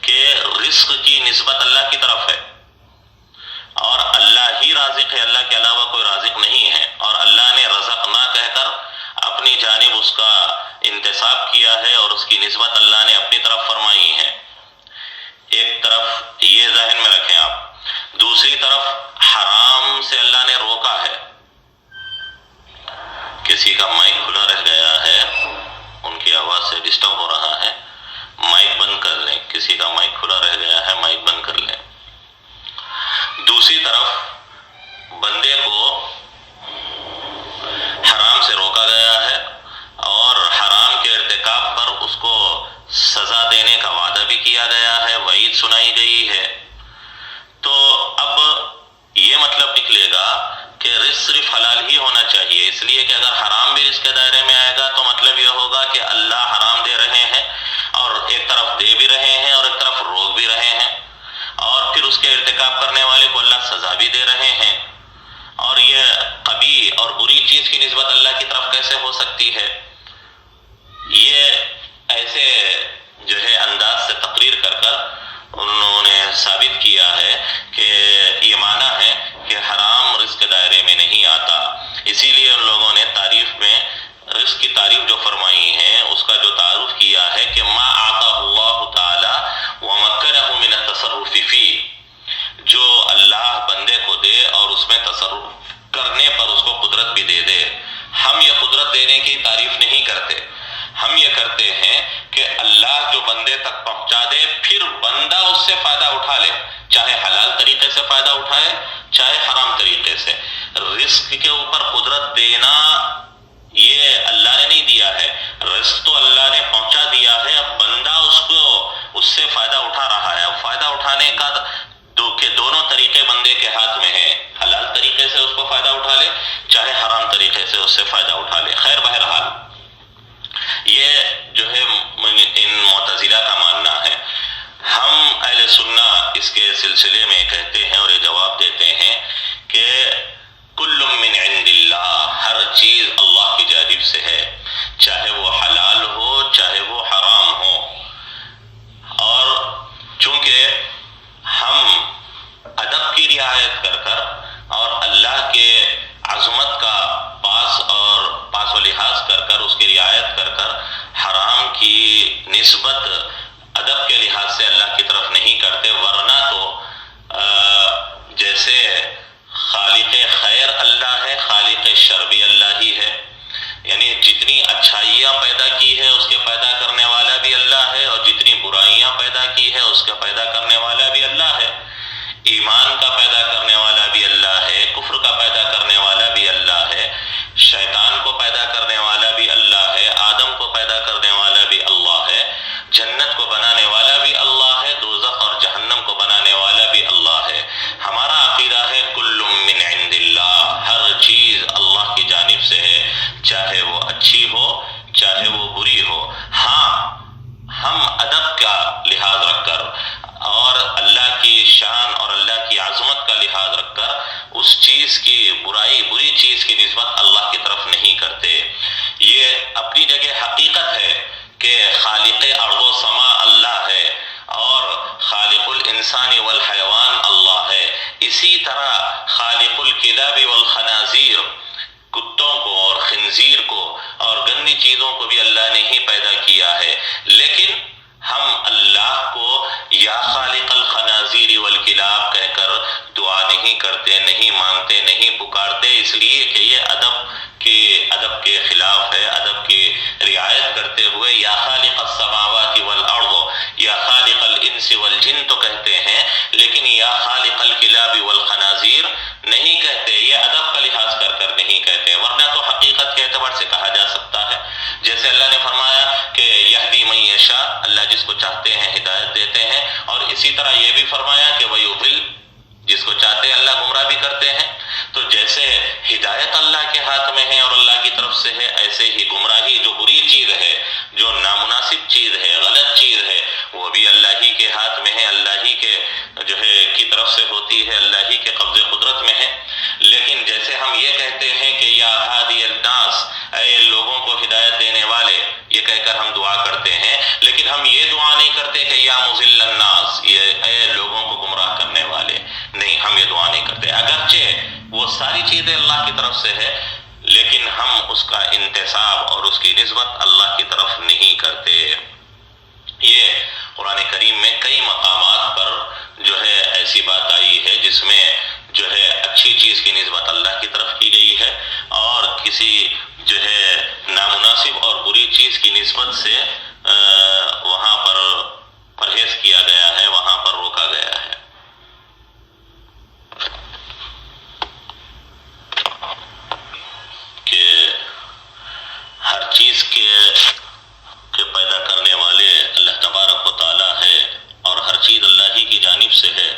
کہ رزق کی نسبت اللہ کی طرف ہے، اور اللہ ہی رازق ہے، اللہ کے علاوہ کوئی رازق نہیں ہے، اور اللہ نے رزقنا کہہ کر اپنی جانب اس کا انتصاب کیا ہے اور اس کی نسبت اللہ نے اپنی طرف فرمائی ہے۔ ایک طرف یہ ذہن میں رکھیں آپ، دوسری طرف حرام سے اللہ نے روکا ہے۔ کسی کا مائک کھلا رہ گیا ہے، ان کی آواز سے ڈسٹرب ہو رہا ہے، مائک بند کر لیں۔ کسی کا مائک کھلا رہ گیا ہے، مائک بند کر لیں۔ دوسری طرف بندے کو حرام سے روکا گیا ہے اور حرام کے ارتکاب پر اس کو سزا دینے کا وعدہ بھی کیا گیا ہے، وعید سنائی گئی ہے۔ تو اب یہ مطلب نکلے گا کہ رزق صرف حلال ہی ہونا چاہیے، اس لیے کہ اگر حرام بھی رزق کے دائرے میں آئے گا تو مطلب یہ ہوگا کہ اللہ حرام دے رہے ہیں، اور ایک طرف دے بھی رہے ہیں اور ایک طرف روک بھی رہے ہیں، اور پھر اس کے ارتکاب کرنے والے کو اللہ سزا بھی دے رہے ہیں، اور یہ کیسے ہو سکتی ہے؟ یہ ایسے انداز سے تقریر کر کر انہوں نے ثابت کیا ہے کہ یہ معنی ہے کہ حرام رزق کے دائرے میں نہیں آتا. اسی لیے ان لوگوں نے تعریف میں رزق کی تعریف جو فرمائی ہے اس کا جو تعارف کیا ہے کہ ما آتا اللہ تعالی ومکنہ من التصرف فی، جو اللہ بندے کو دے اور اس میں تصرف کرنے پر اس کو قدرت بھی دے دے. ہم یہ قدرت دینے کی تعریف نہیں کرتے، ہم یہ کرتے ہیں کہ اللہ جو بندے تک پہنچا دے، پھر بندہ اس سے فائدہ اٹھا لے، چاہے حلال طریقے سے فائدہ اٹھائے چاہے حرام طریقے سے. رزق کے اوپر قدرت دینا یہ اللہ نے نہیں دیا ہے، رزق تو اللہ نے پہنچا دیا ہے، اب بندہ اس سے فائدہ اٹھا رہا ہے. اب فائدہ اٹھانے کا دونوں طریقے بندے کے ہاتھ میں ہیں، حلال طریقے سے اس کو فائدہ اٹھا لے چاہے حرام طریقے سے اس سے فائدہ اٹھا لے. خیر بہرحال یہ ان معتزلہ کا ماننا ہے. ہم اہل سنہ اس کے سلسلے میں کہتے ہیں اور یہ جواب دیتے ہیں کہ کل من عند اللہ، ہر چیز اللہ کی جانب سے ہے، چاہے وہ حلال ہو چاہے وہ حرام ہو. اور چونکہ ہم ادب کی رعایت کر کر اور اللہ کے عظمت کا پاس و لحاظ کر کر اس کی رعایت کر کر حرام کی نسبت ادب کے لحاظ سے اللہ کی طرف نہیں کرتے، ورنہ تو جیسے خالق خیر اللہ ہے، خالق شر بھی اللہ ہی ہے. یعنی جتنی اچھائیاں پیدا کی ہے اس کے پیدا کرنے والا بھی اللہ ہے، اور جتنی برائیاں پیدا کی ہے اس کے پیدا کرنے والا بھی اللہ ہے. ایمان کا پیدا کرنے والا بھی اللہ ہے، کفر کا پیدا کرنے والا بھی اللہ ہے، شیطان کو پیدا کرنے والا بھی اللہ ہے، آدم کو پیدا کرنے والا بھی اللہ ہے، جنت کو بنانے والا بھی اللہ ہے، دوزخ اور جہنم کو بنانے والا بھی اللہ ہے. ہمارا عقیدہ ہے کل من عند اللہ، ہر چیز اللہ کی جانب سے ہے، چاہے وہ اچھی ہو چاہے وہ بری ہو. ہاں ہم ادب کا لحاظ رکھ کر اور اللہ کی شان اور اللہ کی عظمت کا لحاظ رکھ کر اس چیز کی بری چیز کی نسبت اللہ کی طرف نہیں کرتے. یہ اپنی جگہ حقیقت ہے کہ خالق ارض و سما اللہ ہے اور خالق الانسان والحیوان اللہ ہے. اسی طرح خالق الکلاب والخنازیر، کتوں کو اور خنزیر کو اور گندی چیزوں کو بھی اللہ نے ہی پیدا کیا ہے. لیکن ہم اللہ کو یا خالق الخنازیر والکلاب کہہ کر دعا نہیں کرتے، نہیں مانگتے، نہیں پکارتے، اس لیے کہ یہ ادب کے خلاف ہے. ادب کی رعایت کرتے ہوئے یا خالق السماوات والارض یا خالق الانس والجن تو کہتے ہیں، لیکن یا خالق الکلاب والخنازیر نہیں کہتے. یہ ادب کا لحاظ کر کر نہیں کہتے، ورنہ تو حقیقت کے اعتبار سے کہا جا سکتا ہے. جیسے اللہ نے فرمایا کہ یہدی من یشاء، اللہ جس کو چاہتے ہیں ہدایت دیتے ہیں، اور اسی طرح یہ بھی فرمایا کہ ویضل، جس کو چاہتے ہیں اللہ گمراہ بھی کرتے ہیں. تو جیسے ہدایت اللہ کے ہاتھ میں ہے اور اللہ کی طرف سے ہے، ایسے ہی گمراہی جو بری چیز ہے، جو نامناسب چیز ہے، غلط چیز ہے، وہ بھی اللہ ہی کے ہاتھ میں ہے، اللہ ہی کے کی طرف سے ہوتی ہے، اللہ ہی کے قبضے قدرت میں ہے. لیکن جیسے ہم یہ کہتے ہیں کہ یا ہادی الناس، اے لوگوں کو ہدایت دینے والے، یہ کہہ کر ہم دعا کرتے ہیں، لیکن ہم یہ دعا نہیں کرتے کہ یا مضل الناس، یہ اے لوگوں کو گمراہ کرنے والے. نہیں، ہم یہ دعا نہیں کرتے. اگرچہ وہ ساری چیزیں اللہ کی طرف سے ہے، لیکن ہم اس کا انتساب اور اس کی نسبت اللہ کی طرف نہیں کرتے. یہ قرآن کریم میں کئی مقامات پر ایسی بات آئی ہے جس میں اچھی چیز کی نسبت اللہ کی طرف کی گئی ہے، اور کسی نامناسب اور بری چیز کی نسبت سے وہاں پر پرہیز کیا گیا ہے، وہاں پر روکا گیا ہے. کہ ہر چیز کے پیدا کرنے والے اللہ تبارک و تعالی ہے اور ہر چیز اللہ ہی کی جانب سے ہے،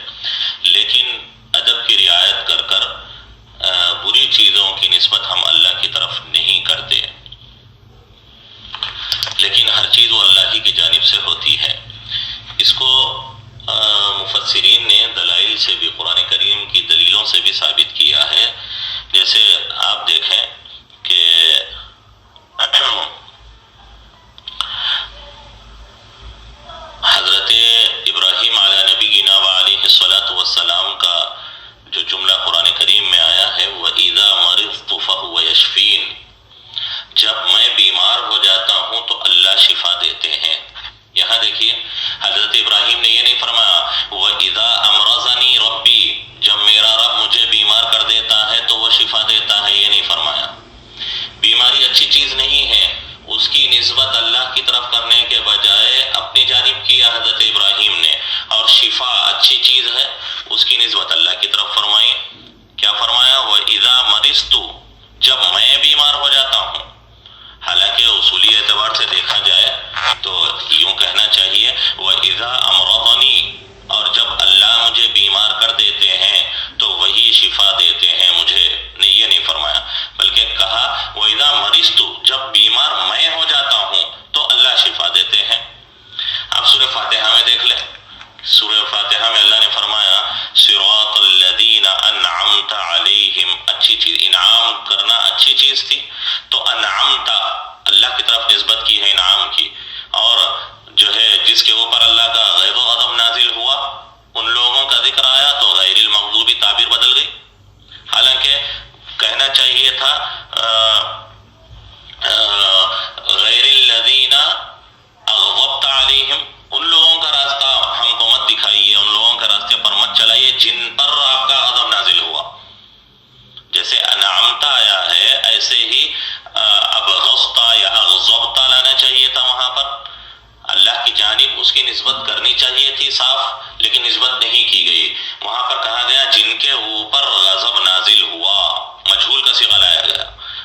لیکن ادب کی رعایت کر کر بری چیزوں کی نسبت ہم اللہ کی طرف نہیں کرتے. لیکن ہر چیز وہ اللہ ہی کی جانب سے ہوتی ہے. اس کو مفسرین نے دلائل سے بھی، قرآن کریم کی دلیلوں سے بھی ثابت کیا ہے. جیسے آپ دیکھیں کہ چیز ہے اس کی نسبت اللہ کی طرف فرمائی. کیا فرمایا؟ وَإِذَا مَرِضْتُ، جب میں بیمار ہو جاتا ہوں. حالانکہ اصولی اعتبار سے دیکھا جائے تو یوں کہنا چاہیے وَإِذَا أَمْرَضَنِي، اور جب اللہ مجھے بیمار کر دیتے ہیں تو وہی شفا دیتے ہیں مجھے. نہیں، یہ نہیں فرمایا، بلکہ کہا وَإِذَا مَرِضْتُ، جب بیمار میں ہو جاتا ہوں تو اللہ شفا دیتے ہیں. آپ سورہ فاتحہ میں دیکھ لیں، سورہ فاتحہ میں اللہ نے فرمایا صراط الذین انعمت علیہم. اچھی چیز، انعام کرنا اچھی چیز تھی تو انعمت اللہ کی طرف نسبت کی ہے انعام کی. اور جو ہے جس کے اوپر اللہ کا غضب و غضب نازل ہوا ان لوگوں کا ذکر آیا تو غیر المغضوبی تعبیر بدل گئی. حالانکہ کہنا چاہیے تھا غیر الذین اغضبت علیہم، ان لوگوں کا راستہ ہم کو مت دکھائیے، ان لوگوں کے راستے پر مت چلائیے جن پر آپ کا غضب نازل ہوا. جیسے انعمت آیا ہے ایسے ہی ابغضت یا اغضبت لانا چاہیے تھا. وہاں پر اللہ کی جانب اس کی نسبت کرنی چاہیے تھی صاف، لیکن نسبت نہیں کی گئی. وہاں پر کہا گیا جن کے اوپر غضب نازل ہوا، مجہول کا صیغہ لایا گیا.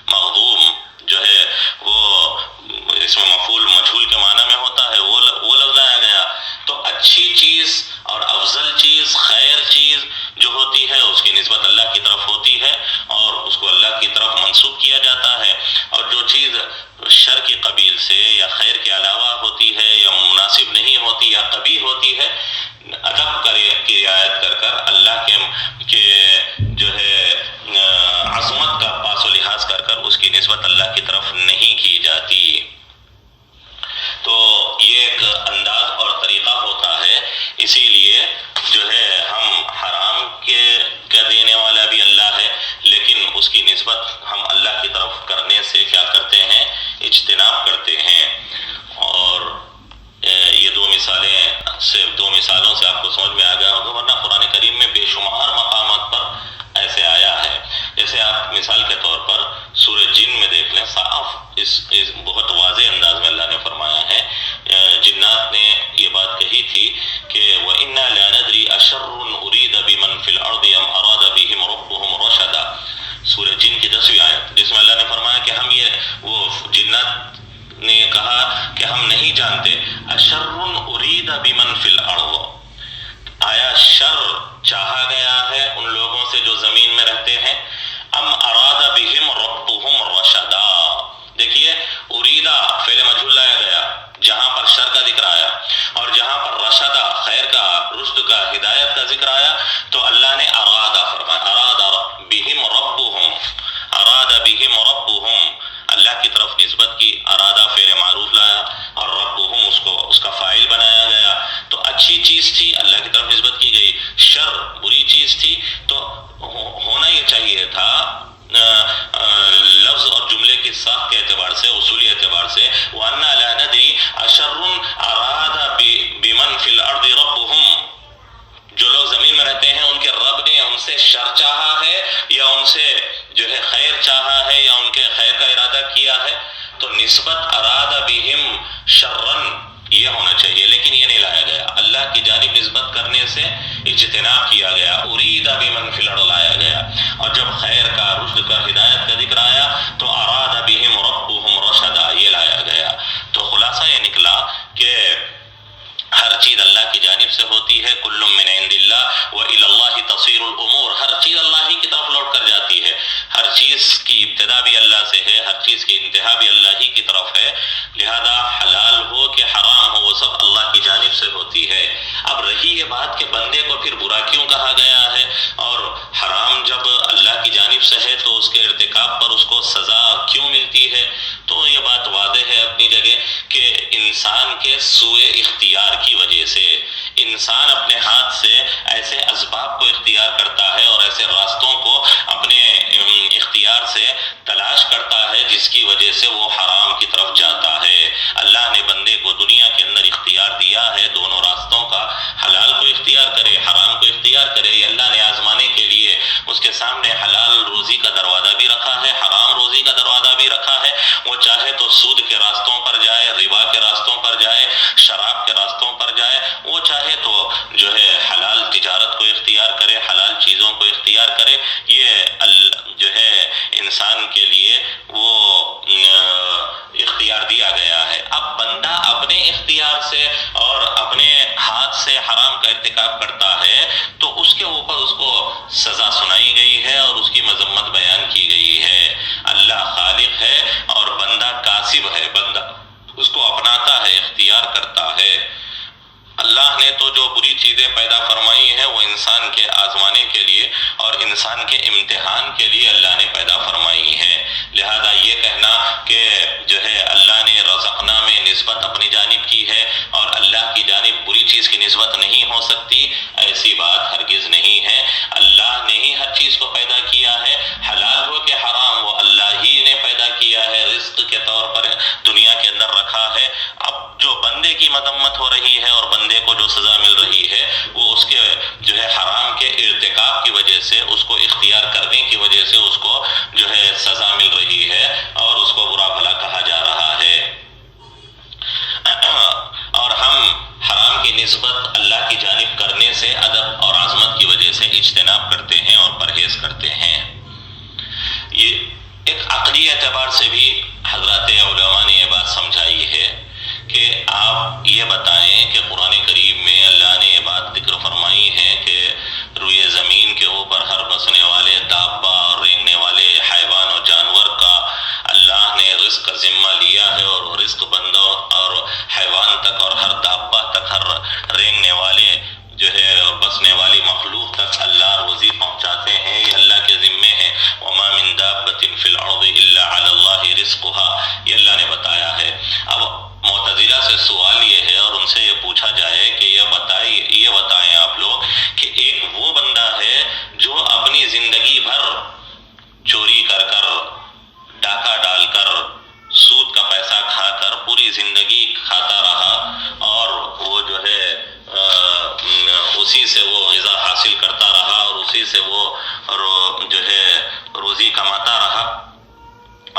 مغضوب جو ہے وہ اس میں مفعول مجہول کے معنی میں ہوتا ہے، وہ لفظ لایا گیا. تو اچھی چیز اور افضل چیز، خیر چیز جو ہوتی ہے اس کی نسبت اللہ کی طرف ہوتی ہے اور اس کو اللہ کی طرف منسوب کیا جاتا ہے. اور جو چیز شر کی قبیل سے یا خیر کے علاوہ ہوتی ہے یا مناسب نہیں ہوتی یا قبیح ہوتی ہے، ادب کی رعایت کر اللہ کے جو ہے عظمت کا پاس و لحاظ کر اس کی نسبت اللہ کی طرف نہیں کی جاتی. تو یہ ایک انداز اور طریقہ ہوتا ہے. اسی لیے جو ہے ہم حرام کے دینے والا بھی اللہ ہے، لیکن اس کی نسبت ہم اللہ کی طرف کرنے سے کیا کرتے ہیں؟ اجتناب کرتے ہیں. اور یہ دو مثالوں سے آپ کو سمجھ میں آ گیا ہوگا، ورنہ قرآن کریم میں بے شمار مقامات پر ایسے آیا ہے. جیسے آپ مثال کے طور پر سورہ جن میں دیکھ لیں، صاف اس بہت واضح انداز میں اللہ نے فرمایا ہے. جنات نے یہ بات کہی تھی کہ وَإِنَّا لَا نَدْرِي أَشَرٌ أُرِيدَ بِمَنْ فِي الْأَرْضِ أَمْ أَرَادَ بِهِمْ رَبُّهُمْ رَشَدًا. سورہ جن کی 10ویں آیت، جس میں اللہ نے فرمایا کہ ہم وہ جنات نے کہا کہ ہم نہیں جانتے أَشَرٌ أُرِيدَ بِمَنْ فِي الْأَرْضِ، آیا شر چاہا گیا ہے ان لوگوں سے جو زمین میں رہتے ہیں، ام اراد بہم ربهم رشدا. دیکھیے اریدا فعل مجہول لایا گیا جہاں پر شر کا ذکر آیا، اور جہاں پر رشدا خیر کا، رشد کا، ہدایت کا ذکر آیا تو اللہ نے اراد فرمایا، اراد بہم ربهم، اراد بہم ربهم اللہ کی طرف نسبت کی. ارادہ فعل معروف لایا اور ربهم اس کا فاعل بنایا گیا. تو اچھی چیز تھی اللہ کی طرف نسبت کی گئی، شر بری چیز تھی تو ہونا یہ چاہیے تھا لفظ اور جملے کی ساخت کے اعتبار سے، اصولی اعتبار سے وَأَنَّا لَا نَدْرِي أَشَرٌ أَرَادَ بِمَنْ فِي الْأَرْضِ رَبُّهُمْ، جو لوگ زمین میں رہتے ہیں ان کے رب نے ان سے شر چاہا ہے یا ان سے جو ہے خیر چاہا ہے یا ان کے خیر کا ارادہ کیا ہے. تو نسبت اراد بہم شرن یہ ہونا چاہیے، لیکن یہ نہیں لایا گیا. اللہ کی جانب نسبت کرنے سے اجتناب کیا گیا، ارید بمن فی الارض لایا گیا. اور جب خیر کا، رشد کا، ہدایت کا ذکر آیا تو اراد بہم ربهم رشدا یہ لایا گیا. تو خلاصہ یہ نکلا کہ ہر چیز اللہ کی جانب سے ہوتی ہے، کل من عند اللہ وإلی اللہ تصیر الامور، ہر چیز اللہ ہی کی طرف لوٹ کر جاتی ہے. ہر چیز کی ابتدا بھی اللہ سے ہے، ہر چیز کی انتہا بھی اللہ ہی کی طرف ہے. لہذا حلال ہو کہ حرام ہو وہ سب اللہ کی جانب سے ہوتی ہے. اب رہی یہ بات کہ بندے کو پھر برا کیوں کہا گیا ہے، اور حرام جب اللہ کی جانب سے ہے تو اس کے ارتکاب پر اس کو سزا کیوں ملتی ہے، تو یہ بات واضح ہے اپنی جگہ کہ انسان کے سوء اختیار کی وجہ سے انسان اپنے ہاتھ سے ایسے اسباب کو اختیار کرتا ہے اور ایسے راستوں کو اپنے اختیار سے تلاش کرتا ہے جس کی وجہ سے وہ حرام کی طرف جاتا ہے. اللہ نے بندے کو دنیا کے اندر اختیار دیا ہے دونوں راستوں کا، حلال کو اختیار کرے، حرام کو اختیار کرے. یہ اللہ نے آزمانے کے لیے اس کے سامنے حلال روزی کا دروازہ بھی رکھا ہے، حرام روزی کا دروازہ بھی رکھا ہے. وہ چاہے تو سود کے راستوں پر جائے، ربا کے راستوں پر جائے، شراب کے راستوں پر جائے، وہ چاہے تو جو ہے حلال تجارت اختیار کرے، حلال چیزوں کو اختیار کرے، یہ جو ہے انسان کے لیے وہ اختیار دیا گیا ہے۔ اب بندہ اپنے اختیار سے اور اپنے ہاتھ سے حرام کا ارتکاب کرتا ہے تو اس کے اوپر اس کو سزا سنائی گئی ہے اور اس کی مذمت بیان کی گئی ہے۔ اللہ خالق ہے اور بندہ کاسب ہے، بندہ اس کو اپناتا ہے، اختیار کرتا ہے۔ اللہ نے تو جو بری چیزیں پیدا فرمائی ہیں وہ انسان کے آزمانے کے لیے اور انسان کے امتحان کے لیے اللہ نے پیدا فرمائی ہیں۔ لہذا یہ کہنا کہ جو ہے اللہ نے رزقنا میں نسبت اپنی جانب کی ہے اور اللہ کی جانب بری چیز کی نسبت نہیں ہو سکتی، ایسی بات ہرگز نہیں ہے۔ اللہ نے ہی ہر چیز کو پیدا کیا ہے، حلال ہو کہ حرام وہ اللہ ہی نے پیدا کیا ہے، رزق کے طور پر دنیا کے اندر رکھا ہے۔ اب جو بندے کی مذمت ہو رہی ہے اور بندے کو جو سزا مل رہی ہے وہ اس کے جو ہے حرام کے ارتکاب کی وجہ سے، اس کو اختیار کرنے کی وجہ سے اس کو جو ہے سزا مل رہی ہے اور اس کو برا بھلا کہا جا رہا ہے۔ اور ہم حرام کی نسبت اللہ کی جانب کرنے سے ادب اور عظمت کی وجہ سے اجتناب کرتے ہیں اور پرہیز کرتے ہیں۔ یہ ایک عقلی اعتبار سے بھی حضرات علماء نے یہ بات سمجھائی ہے کہ آپ یہ بتائیں کہ قرآن کریم میں اللہ نے یہ بات ذکر فرمائی ہے کہ روئے زمین کے اوپر ہر بسنے والے دابہ اور رینگنے والے حیوان اور جانور کا اللہ نے رزق کا ذمہ لیا ہے، اور رزق بندوں اور حیوان تک اور ہر دابہ تک، ہر رینگنے والے جو ہے بسنے والی مخلوق تک اللہ روزی پہنچاتے ہیں، یہ اللہ کے ذمے ہے۔ وما من دابۃ فی الارض الا علی اللہ رزقها، یہ اللہ نے بتایا ہے۔ اب معتزلہ سے سوال یہ ہے اور ان سے یہ پوچھا جائے کہ یہ بتائیں آپ لوگ کہ ایک وہ بندہ ہے جو اپنی زندگی بھر چوری کر کر، ڈاکہ ڈال کر، سود کا پیسہ کھا کر پوری زندگی کھاتا رہا اور وہ جو ہے اسی سے وہ غذا حاصل کرتا رہا اور اسی سے وہ جو ہے روزی کماتا رہا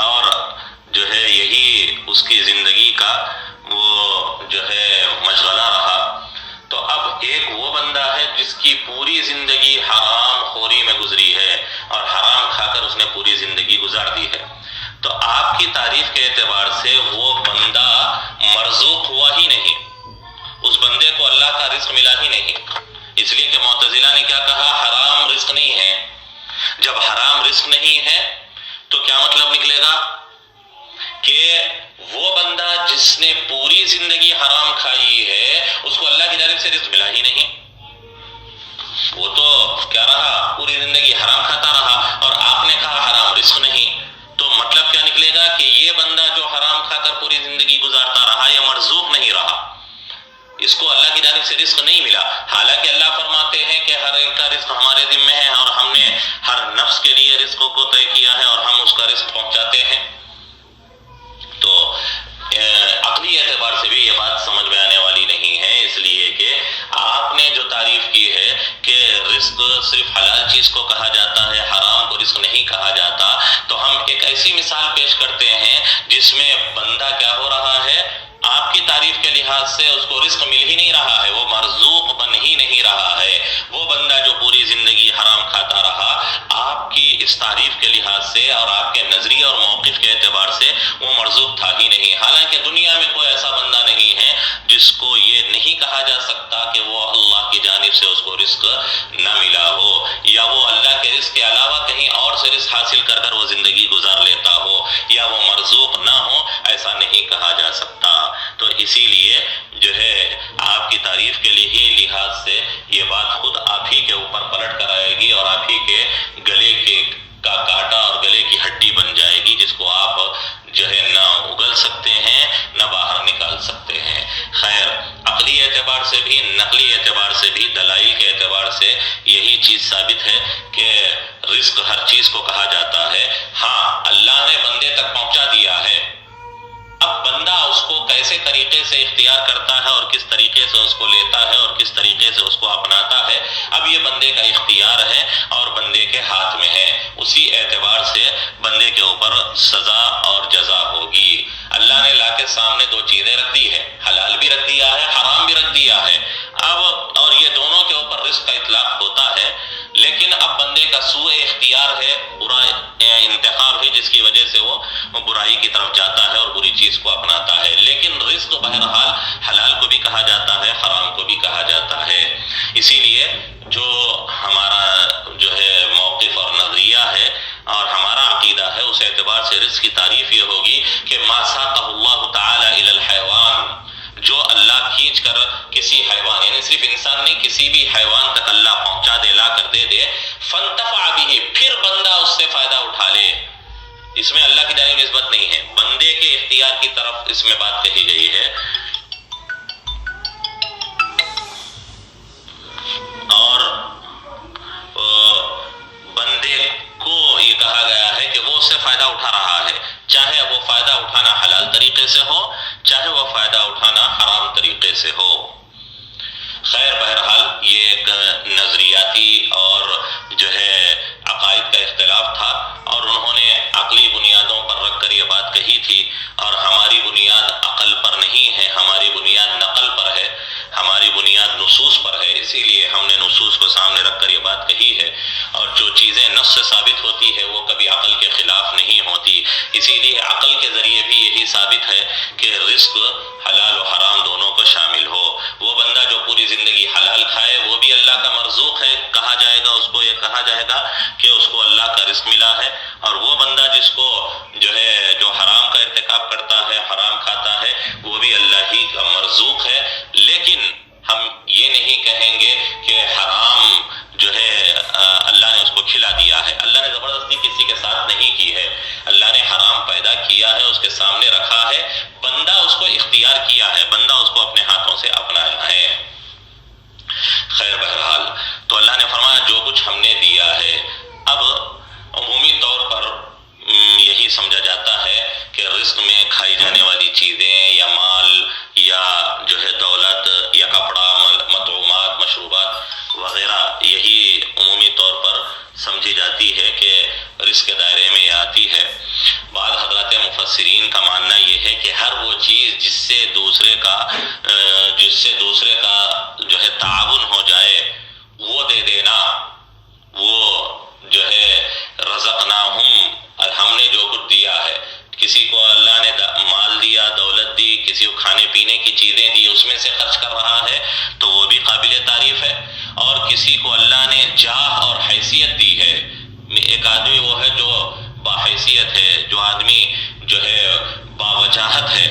اور جو ہے یہی اس کی زندگی کا وہ جو ہے مشغلہ رہا۔ تو اب ایک وہ بندہ ہے جس کی پوری زندگی حرام خوری میں گزری ہے اور حرام کھا کر اس نے پوری زندگی گزار دی ہے، تو آپ کی تعریف کے اعتبار سے وہ بندہ مرزوق ہوا ہی نہیں، اس بندے کو اللہ کا رزق ملا ہی نہیں، اس لیے کہ معتزلہ نے کیا کہا؟ حرام رزق نہیں ہے۔ جب حرام رزق نہیں ہے تو کیا مطلب نکلے گا کہ وہ بندہ جس نے پوری زندگی حرام کھائی ہے اس کو اللہ کی جانب سے رزق ملا ہی نہیں، وہ تو کیا رہا؟ پوری زندگی حرام کھاتا رہا، اور آپ نے کہا حرام رزق نہیں، تو مطلب کیا نکلے گا کہ یہ بندہ جو حرام کھا کر پوری زندگی گزارتا رہا یہ مرزوق نہیں رہا، اس کو اللہ کی جانب سے رزق نہیں ملا۔ حالانکہ اللہ فرماتے ہیں کہ ہر ایک کا رزق ہمارے ذمہ ہے اور ہم نے ہر نفس کے لیے رزق کو طے کیا ہے اور ہم اس کا رزق پہنچاتے ہیں۔ تو عقلی اعتبار سے بھی یہ بات سمجھ میں آنے والی نہیں ہے، اس لیے کہ آپ نے جو تعریف کی ہے کہ رزق صرف حلال چیز کو کہا جاتا ہے، حرام کو رزق نہیں کہا جاتا، تو ہم ایک ایسی مثال پیش کرتے ہیں جس میں بندہ کیا ہو رہا ہے؟ آپ کی تعریف کے لحاظ سے اس کو رزق مل ہی نہیں رہا ہے، وہ مرزوق بن ہی نہیں رہا ہے۔ وہ بندہ جو پوری زندگی حرام کھاتا رہا، آپ کی اس تعریف کے لحاظ سے اور آپ کے نظریے اور موقف کے اعتبار سے وہ مرزوق تھا ہی نہیں۔ حالانکہ دنیا میں کوئی ایسا بندہ نہیں ہے جس کو یہ نہیں کہا جا سکتا کہ وہ اللہ کی جانب سے اس کو رزق نہ ملا ہو، یا وہ اللہ کے رزق کے علاوہ کہیں اور سے رزق حاصل کر کر وہ زندگی گزار لیتا ہو، یا وہ مرزوق نہ ہو، ایسا نہیں کہا جا سکتا۔ تو اسی لیے جو ہے آپ کی تعریف کے لیے ہی لحاظ سے یہ بات خود آپ ہی کے اوپر پلٹ کر آئے گی اور آپ ہی کے گلے کا کاٹا اور گلے کی ہڈی بن جائے گی، جس کو آپ جو ہے نہ اگل سکتے ہیں نہ باہر نکال سکتے ہیں۔ خیر، عقلی اعتبار سے بھی، نقلی اعتبار سے بھی، دلائل کے اعتبار سے یہی چیز ثابت ہے کہ رزق ہر چیز کو کہا جاتا ہے۔ ہاں، اللہ نے بندے تک پہنچا دیا ہے، اب بندہ اس کو کیسے طریقے سے اختیار کرتا ہے اور کس طریقے سے اس کو لیتا ہے اور کس طریقے سے اس کو اپناتا ہے، اب یہ بندے کا اختیار ہے اور بندے کے ہاتھ میں ہے۔ اسی اعتبار سے بندے کے اوپر پر سزا اور جزا ہوگی۔ اللہ نے لا کے سامنے دو چیزیں رکھ دی ہے، حلال بھی رکھ دیا ہے، حرام بھی رکھ دیا ہے۔ اب اور یہ دونوں کے اوپر رزق کا اطلاق ہوتا ہے، لیکن اب بندے کا سوء اختیار ہے، برا انتخاب ہے، جس کی وجہ سے وہ برائی کی طرف جاتا ہے اور بری چیز کو اپناتا ہے۔ لیکن رزق بہرحال حلال کو بھی کہا جاتا ہے، حرام کو بھی کہا جاتا ہے۔ اسی لیے جو ہمارا جو ہے موقف اور نظریہ ہے اور ہمارا عقیدہ ہے، اس اعتبار سے رزق کی تعریف یہ ہوگی کہ ما ساقہ اللہ تعالی الی الحیوان، جو اللہ کھینچ کر کسی حیوان، یعنی صرف انسان نہیں، کسی بھی حیوان تک اللہ پہنچا دے، لا کر دے دے، فانتفع به، پھر بندہ اس سے فائدہ اٹھا لے۔ اس میں اللہ کی جانب نسبت نہیں ہے، بندے کے اختیار کی طرف اس میں بات کہی گئی ہے۔ اور بندے کو یہ کہا گیا ہے کہ وہ اس سے فائدہ اٹھا رہا ہے، چاہے وہ فائدہ اٹھانا حلال طریقے سے ہو، چاہے وہ فائدہ اٹھانا حرام طریقے سے ہو۔ خیر بہرحال یہ ایک نظریاتی اور جو ہے عقائد کا اختلاف تھا، اور انہوں نے عقلی بنیادوں پر رکھ کر یہ بات کہی تھی، اور ہماری بنیاد عقل پر نہیں ہے، ہماری بنیاد نقل پر ہے، ہماری بنیاد نصوص پر ہے۔ اسی لیے ہم نے نصوص کو سامنے رکھ کر یہ بات کہی ہے، اور جو چیزیں نص سے ثابت ہوتی ہے وہ کبھی عقل کے خلاف نہیں ہوتی۔ اسی لیے عقل کے ذریعے بھی یہی ثابت ہے کہ رزق حلال و حرام دونوں کو شامل ہو۔ وہ بندہ جو پوری زندگی حلال کھائے وہ بھی اللہ کا مرزوق ہے، کہا جائے گا، اس کو یہ کہا جائے گا کہ اس کو اللہ کا رزق ملا ہے، اور وہ بندہ جس کو جو ہے جو حرام کا ارتکاب کرتا ہے، حرام کھاتا ہے، وہ بھی اللہ ہی کا مرزوق ہے۔ لیکن ہم یہ نہیں کہیں گے کہ حرام جو ہے اللہ نے اس کو کھلا دیا ہے، اللہ نے زبردستی کسی کے ساتھ نہیں کی ہے، اللہ نے حرام پیدا کیا ہے، اس کے سامنے رکھا ہے، بندہ اس کو اختیار کیا ہے، بندہ اس کو اپنے ہاتھوں سے اپنایا ہے۔ خیر بہرحال تو اللہ نے فرمایا جو کچھ ہم نے دیا ہے۔ اب عمومی طور پر یہی سمجھا جاتا ہے کہ رزق میں کھائی جانے والی چیزیں یا مال یا جو ہے دولت یا کپڑا، مطعومات، مشروبات وغیرہ، یہی عمومی طور پر سمجھی جاتی ہے کہ رزق کے دائرے میں یہ آتی ہے۔ بعض حضرات مفسرین کا ماننا یہ ہے کہ ہر وہ چیز جس سے دوسرے کا جو ہے تعاون ہو جائے وہ دے دینا، وہ جو ہے رزقناہم، ہم نے جو کچھ دیا ہے، کسی کو اللہ نے مال دیا، دولت دی، کسی کو کھانے پینے کی چیزیں دی، اس میں سے خرچ کر رہا ہے تو وہ بھی قابل تعریف ہے۔ اور کسی کو اللہ نے جاہ اور حیثیت دی ہے، ایک آدمی وہ ہے جو باحیثیت ہے، جو آدمی جو ہے باوجاہت ہے،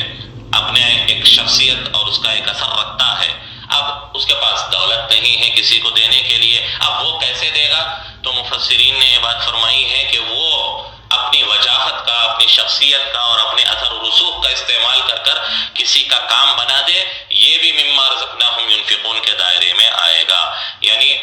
اپنے ایک شخصیت اور اس کا ایک اثر رکھتا ہے، اب اس کے پاس دولت نہیں ہے کسی کو دینے کے لیے، اب وہ کیسے دے گا؟ تو مفسرین نے یہ بات فرمائی ہے کہ وہ اپنی وجاہت کا، اپنی شخصیت کا اور اپنے اثر و رسوخ کا استعمال کر کر کسی کا کام بنا دے، یہ بھی مما رزقناہم ينفقون کے دائرے میں آئے گا۔ یعنی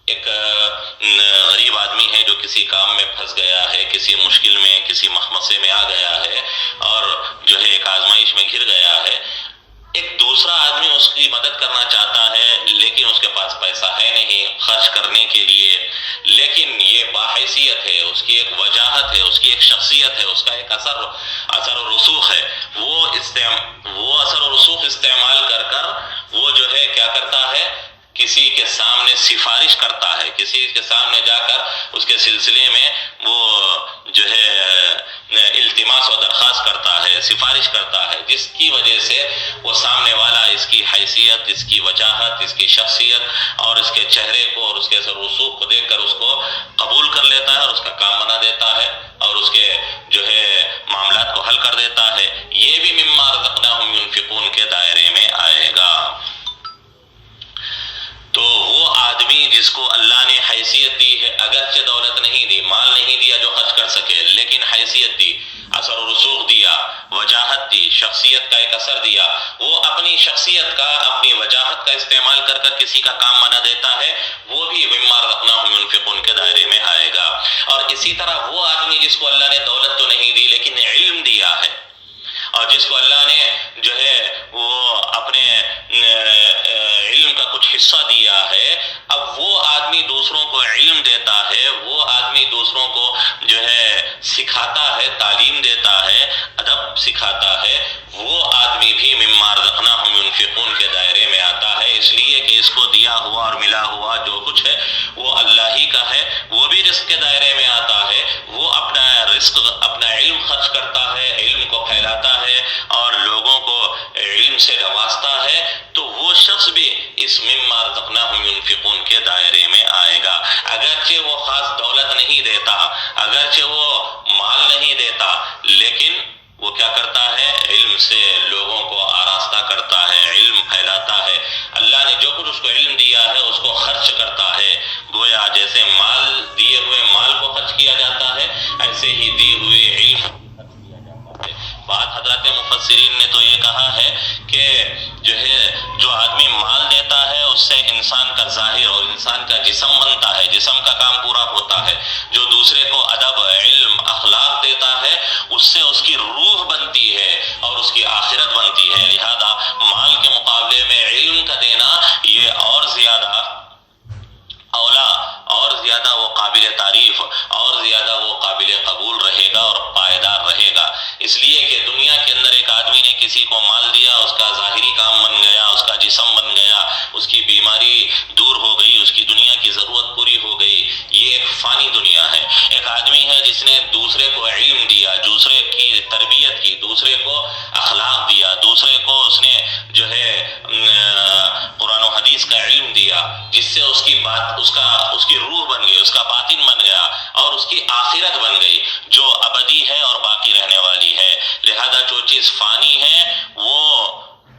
ایک غریب آدمی ہے جو کسی کام میں پھنس گیا ہے، کسی مشکل میں، کسی مخمصے میں آ گیا ہے، اور جو ہے ایک آزمائش میں گر گیا ہے، ایک دوسرا آدمی اس کی مدد کرنا چاہتا ہے لیکن اس کے پاس پیسہ ہے نہیں خرچ کرنے کے لیے، لیکن یہ باحیثیت ہے، اس کی ایک وجاہت ہے، اس کی ایک شخصیت ہے، اس کا ایک اثر و رسوخ ہے، وہ اثر و رسوخ استعمال کر کر وہ جو ہے کیا کرتا ہے، کسی کے سامنے سفارش کرتا ہے، کسی کے سامنے جا کر اس کے سلسلے میں وہ جو ہے التماس و درخواست کرتا ہے، سفارش کرتا ہے، جس کی وجہ سے وہ سامنے والا اس کی حیثیت، اس کی وجاہت، اس کی شخصیت اور اس کے چہرے کو اور اس کے اثر و رسوخ کو دیکھ کر اس کو قبول کر لیتا ہے اور اس کا کام بنا دیتا ہے اور اس کے جو ہے معاملات کو حل کر دیتا ہے۔ یہ بھی مما رزقناہم ينفقون کے دائرے میں آئے گا۔ تو وہ آدمی جس کو اللہ نے حیثیت دی ہے، اگرچہ دولت نہیں دی، مال نہیں دیا جو خرچ کر سکے، لیکن حیثیت دی، اثر و رسوخ دیا، وجاہت دی، شخصیت کا ایک اثر دیا، وہ اپنی شخصیت کا، اپنی وجاہت کا استعمال کر کر کسی کا کام بنا دیتا ہے، وہ بھی مما رزقناہم ينفقون کے دائرے میں آئے گا۔ اور اسی طرح وہ آدمی جس کو اللہ نے دولت تو نہیں دی لیکن علم دیا ہے، اور جس کو اللہ نے جو ہے وہ اپنے علم کا کچھ حصہ دیا ہے، اب وہ آدمی دوسروں کو علم علم دیتا ہے، وہ آدمی دوسروں کو جو ہے سکھاتا ہے، تعلیم دیتا ہے، ادب سکھاتا ہے، وہ آدمی بھی مما رزقناہم ينفقون کے دائرے میں آتا ہے، اس لیے کہ اس کو دیا ہوا اور ملا ہوا جو کچھ ہے وہ اللہ ہی کا ہے، وہ بھی رزق کے دائرے میں آتا ہے، وہ اپنا رزق اپنا علم خرچ کرتا ہے، علم کو پھیلاتا ہے اور لوگوں کو علم سے نوازتا ہے، تو وہ شخص بھی اس مما رزقناہم ينفقون کے دائرے میں آئے گا، اگرچہ وہ خاص دولت نہیں دیتا، اگرچہ وہ مال نہیں دیتا، لیکن وہ کیا کرتا ہے؟ علم سے لوگوں کو آراستہ کرتا ہے، علم پھیلاتا ہے، اللہ نے جو کچھ اس کو علم دیا ہے اس کو خرچ کرتا ہے، گویا جیسے مال دیے ہوئے مال کو خرچ کیا جاتا ہے، ایسے ہی دی ہوئے علم کو خرچ کیا جاتا ہے۔ بعض حضرات مفسرین نے تو یہ کہا ہے کہ جو ہے جو آدمی مال دیتا ہے اس سے انسان کا ظاہر اور انسان کا جسم بنتا ہے، جسم کا کام پورا ہوتا ہے، جو دوسرے کو ادب، علم، اخلاق دیتا ہے اس سے اس کی روح بنتی ہے اور اس کی آخرت بنتی ہے، لہذا مال کے مقابلے میں علم کا دینا یہ اور زیادہ اولا، اور زیادہ وہ قابل تعریف، اور زیادہ وہ قابل قبول رہے گا اور پائیدار رہے گا، اس لیے کہ دنیا کے اندر ایک آدمی نے کسی کو مال دیا، اس کا ظاہری کام بن گیا، اس کا جسم بن گیا، اس کی بیماری دور ہو گئی، اس کی دنیا کی ضرورت پوری ہو گئی، یہ ایک فانی دنیا ہے۔ ایک آدمی ہے جس نے دوسرے کو علم دیا، دوسرے کی تربیت کی، دوسرے کو اخلاق دیا، دوسرے کو اس نے جو ہے قرآن و حدیث کا علم دیا، جس سے اس کی بات اس کی روح بن گئی، اس کا باطن بن گیا اور اس کی آخرت بن گئی جو ابدی ہے اور باقی رہنے والی ہے، لہذا جو چیز فانی ہے وہ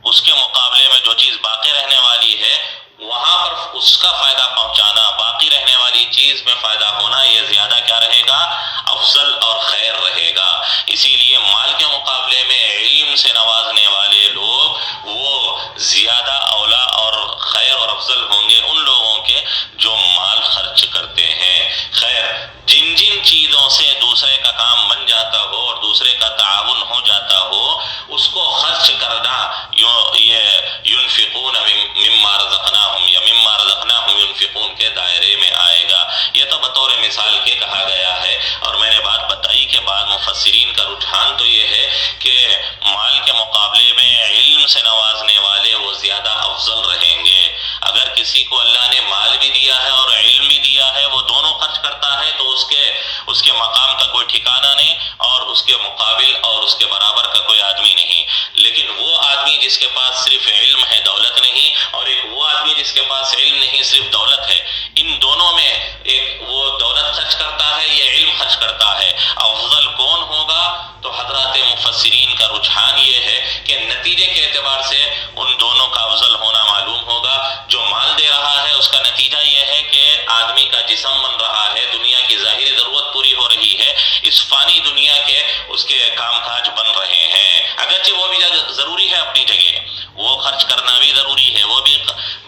اس کے مقابلے میں جو چیز باقی رہنے والی ہے وہاں پر اس کا فائدہ پہنچانا، باقی رہنے والی چیز میں فائدہ ہونا، یہ زیادہ کیا رہے گا؟ افضل اور خیر رہے گا۔ اسی لیے مال کے مقابلے میں علم سے نوازنے والے لوگ وہ زیادہ اولا اور خیر اور افضل ہوں گے ان لوگوں کے جو مال خرچ کرتے ہیں۔ خیر، جن جن چیزوں سے دوسرے کا کام بن جاتا ہو اور دوسرے کا تعاون ہو جاتا ہو اس کو خرچ کرنا، یہ ينفقون مما رزقناہم یا مما رزقناہم ينفقون کے دائرے میں آئے گا۔ یہ تو بطور مثال کے کہا گیا ہے، اور میں نے بات بتائی کہ بعض مفسرین کا رجحان تو یہ ہے کہ مال کے مقابلے میں علم سے نوازنے والے وہ زیادہ افضل رہیں گے۔ اگر کسی کو اللہ نے مال بھی دیا ہے اور علم بھی دیا ہے، وہ دونوں خرچ کرتا ہے تو اس کے مقام کا کوئی ٹھکانہ نہیں اور اس کے مقابل اور اس کے برابر کا کوئی آدمی نہیں، لیکن وہ آدمی جس کے پاس صرف علم ہے، دولت نہیں، اور ایک وہ آدمی جس کے پاس علم نہیں صرف دولت ہے، ان دونوں میں ایک وہ دولت خرچ کرتا ہے، یہ علم خرچ کرتا ہے، افضل کون ہوگا؟ تو حضرات مفسرین کا رجحان یہ ہے کہ نتیجے کے اعتبار سے ان دونوں کا افضل ہونا معلوم ہوگا۔ جو مال دے رہا ہے اس کا نتیجہ یہ ہے کہ آدمی کا جسم بن رہا ہے، دنیا کی ظاہری ضرورت پوری ہو رہی ہے، اس فانی دنیا کے اس کے کام کاج بن رہے ہیں، اگرچہ وہ بھی ضروری ہے اپنی جگہ، وہ خرچ کرنا بھی ضروری ہے، وہ بھی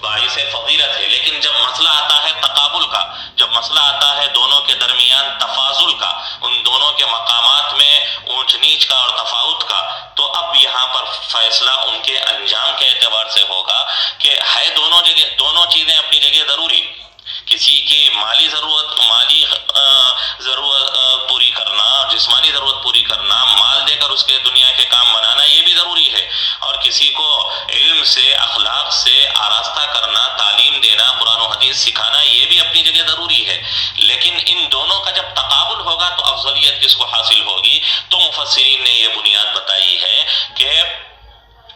باعث فضیلت ہے، لیکن جب مسئلہ آتا ہے تقابل کا، جب مسئلہ آتا ہے دونوں کے درمیان تفاضل کا، ان دونوں کے مقامات میں اونچ نیچ کا اور تفاوت کا، تو اب یہاں پر فیصلہ ان کے انجام کے اعتبار سے ہوگا کہ ہے دونوں چیزیں اپنی جگہ ضروری، کسی کی مالی ضرورت پوری کرنا اور جسمانی ضرورت پوری کرنا، مال دے کر اس کے دنیا کے کام بنانا، یہ بھی ضروری ہے، اور کسی کو علم سے، اخلاق سے آراستہ کرنا، تعلیم دینا، قرآن و حدیث سکھانا، یہ بھی اپنی جگہ ضروری ہے، لیکن ان دونوں کا جب تقابل ہوگا تو افضلیت کس کو حاصل ہوگی؟ تو مفسرین نے یہ بنیاد بتائی ہے کہ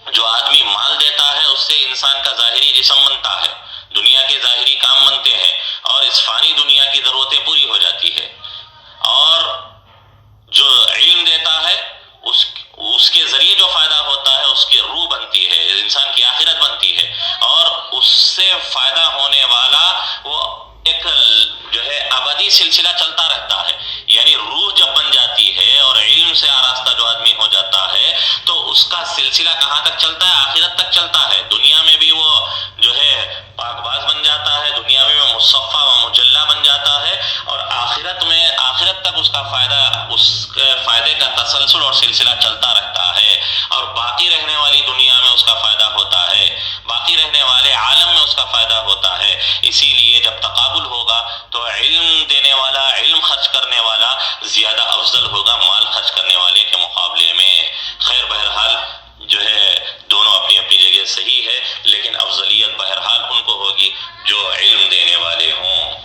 جو آدمی مال دیتا ہے اس سے انسان کا ظاہری جسم بنتا ہے، دنیا کے ظاہری کام بنتے ہیں اور اس فانی دنیا کی ضرورتیں پوری ہو جاتی ہے، اور جو علم دیتا ہے اس کے ذریعے جو فائدہ ہوتا ہے اس کی روح بنتی ہے، انسان کی آخرت بنتی ہے، اور اس سے فائدہ ہونے والا وہ ایک جو ہے ابدی سلسلہ چلتا رہتا ہے، یعنی روح جب بن جاتی ہے اور علم سے آراستہ جو آدمی ہو جاتا ہے تو اس کا سلسلہ کہاں تک چلتا ہے؟ آخرت تک چلتا ہے، دنیا میں بھی وہ جو ہے پاک باز بن جاتا ہے، دنیا میں وہ مصفہ و مجلہ بن جاتا ہے، اور آخرت تک اس کا فائدہ، اس کے فائدے کا تسلسل اور سلسلہ چلتا رہتا ہے، اور باقی رہنے والی دنیا میں اس کا فائدہ ہوتا ہے، باقی رہنے والے عالم میں اس کا فائدہ ہوتا ہے۔ اسی لیے جب تقابل ہوگا تو علم دینے والا، علم خرچ کرنے والا زیادہ افضل ہوگا مال خرچ کرنے والے کے مقابلے میں۔ خیر بہرحال جو ہے دونوں اپنی اپنی جگہ صحیح ہے، لیکن افضلیت بہرحال ان کو ہوگی جو علم دینے والے ہوں۔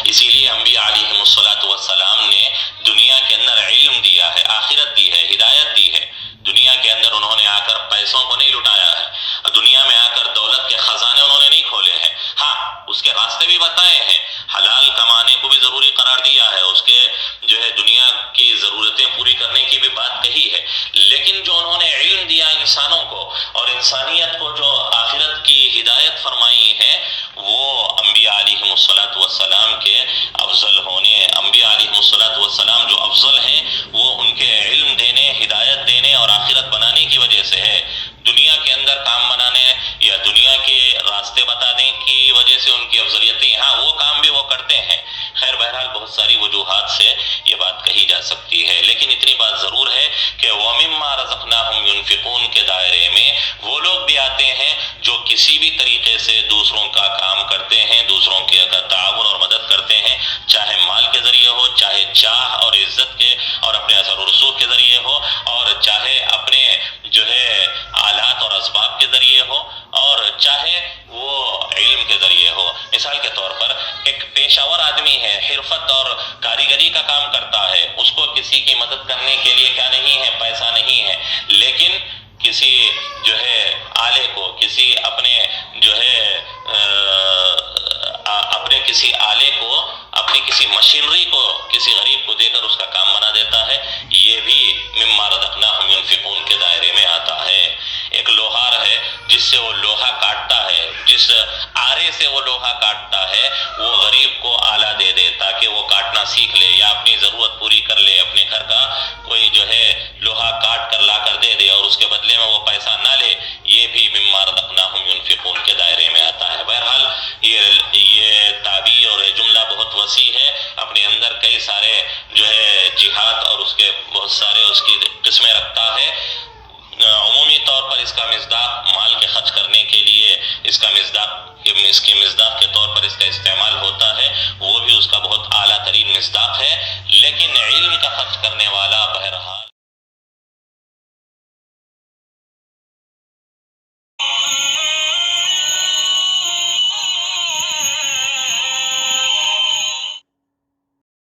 اسی لیے انبیاء علیہم الصلاۃ والسلام نے دنیا کے اندر علم دیا ہے، آخرت دی ہے، ہدایت دی ہے۔ دنیا کے اندر انہوں نے آ کر پیسوں کو نہیں لٹایا ہے، دنیا میں آ کر دولت کے خزانے انہوں نے نہیں کھولے ہیں، ہاں اس کے راستے بھی بتائے ہیں، حلال کمانے کو بھی ضروری قرار دیا ہے، اس کے جو ہے دنیا کی ضرورتیں پوری کرنے کی بھی بات کہی ہے، لیکن جو انہوں نے علم دیا انسانوں کو اور انسانیت کو جو آخرت کی ہدایت فرمائی ہے، وہ انبیاء علیہم الصلاۃ والسلام کے افضل ہونے، انبیاء علیہم الصلاۃ والسلام جو افضل ہیں وہ ان کے علم دینے، ہدایت دینے اور آخرت بنانے کی وجہ سے ہے۔ دنیا کے اندر کام بنانے یا دنیا کے راستے بتانے کی وجہ سے ان کی افضلیتیں، ہاں وہ کام بھی وہ کرتے ہیں۔ خیر بہرحال بہت ساری وجوہات سے یہ بات کہی جا سکتی ہے، لیکن اتنی بات ضرور ہے کہ وَمِمَّا رَزَقْنَاهُمْ يُنْفِقُونَ کے دائرے میں وہ لوگ بھی آتے ہیں جو کسی بھی طریقے سے دوسروں کا کام کرتے ہیں، دوسروں کے تعاون اور مدد کرتے ہیں، چاہے مال کے ذریعے ہو، چاہے جاہ اور عزت کے اور اپنے اثر و رسوخ کے ذریعے ہو، اور چاہے اپنے جو ہے آلات اور اسباب کے ذریعے ہو، اور چاہے وہ علم کے ذریعے ہو۔ مثال کے طور پر ایک پیشہ ور آدمی ہے، حرفت اور کاریگری کا کام کرتا ہے، اس کو کسی کی مدد کرنے کے لیے کیا نہیں ہے، پیسہ نہیں ہے، لیکن کسی جو ہے آلے کو، کسی اپنے جو ہے اپنے کسی آلے کو، اپنی کسی مشینری کو کسی غریب کو دے کر اس کا کام بنا دیتا ہے، یہ بھی مما رزقناہم ينفقون کے دائرے میں آتا ہے۔ ایک لوہار ہے جس سے وہ لوہا کاٹتا ہے، جس آرے سے وہ لوہا کاٹتا ہے، وہ غریب کو آلہ دے دے تاکہ وہ کاٹنا سیکھ لے یا اپنی ضرورت پوری کر لے، اپنے گھر کا کوئی جو ہے لوہا کاٹ کر لا کر دے دے اور اس کے بدلے میں وہ پیسہ نہ لے، یہ بھی مما رزقناہم ينفقون کے دائرے میں آتا ہے۔ بہرحال یہ تعبیر اور یہ جملہ بہت وسیع ہے، اپنے اندر کئی سارے جو ہے جہاد اور اس کے بہت سارے اس کی قسمیں رکھتا ہے۔ عمومی طور پر اس کا مصداق مال کے خرچ کرنے کے لیے اس کی مصداق کے طور پر اس کا استعمال ہوتا ہے، وہ بھی اس کا بہت اعلیٰ ترین مصداق ہے، لیکن علم کا خرچ کرنے والا بہرحال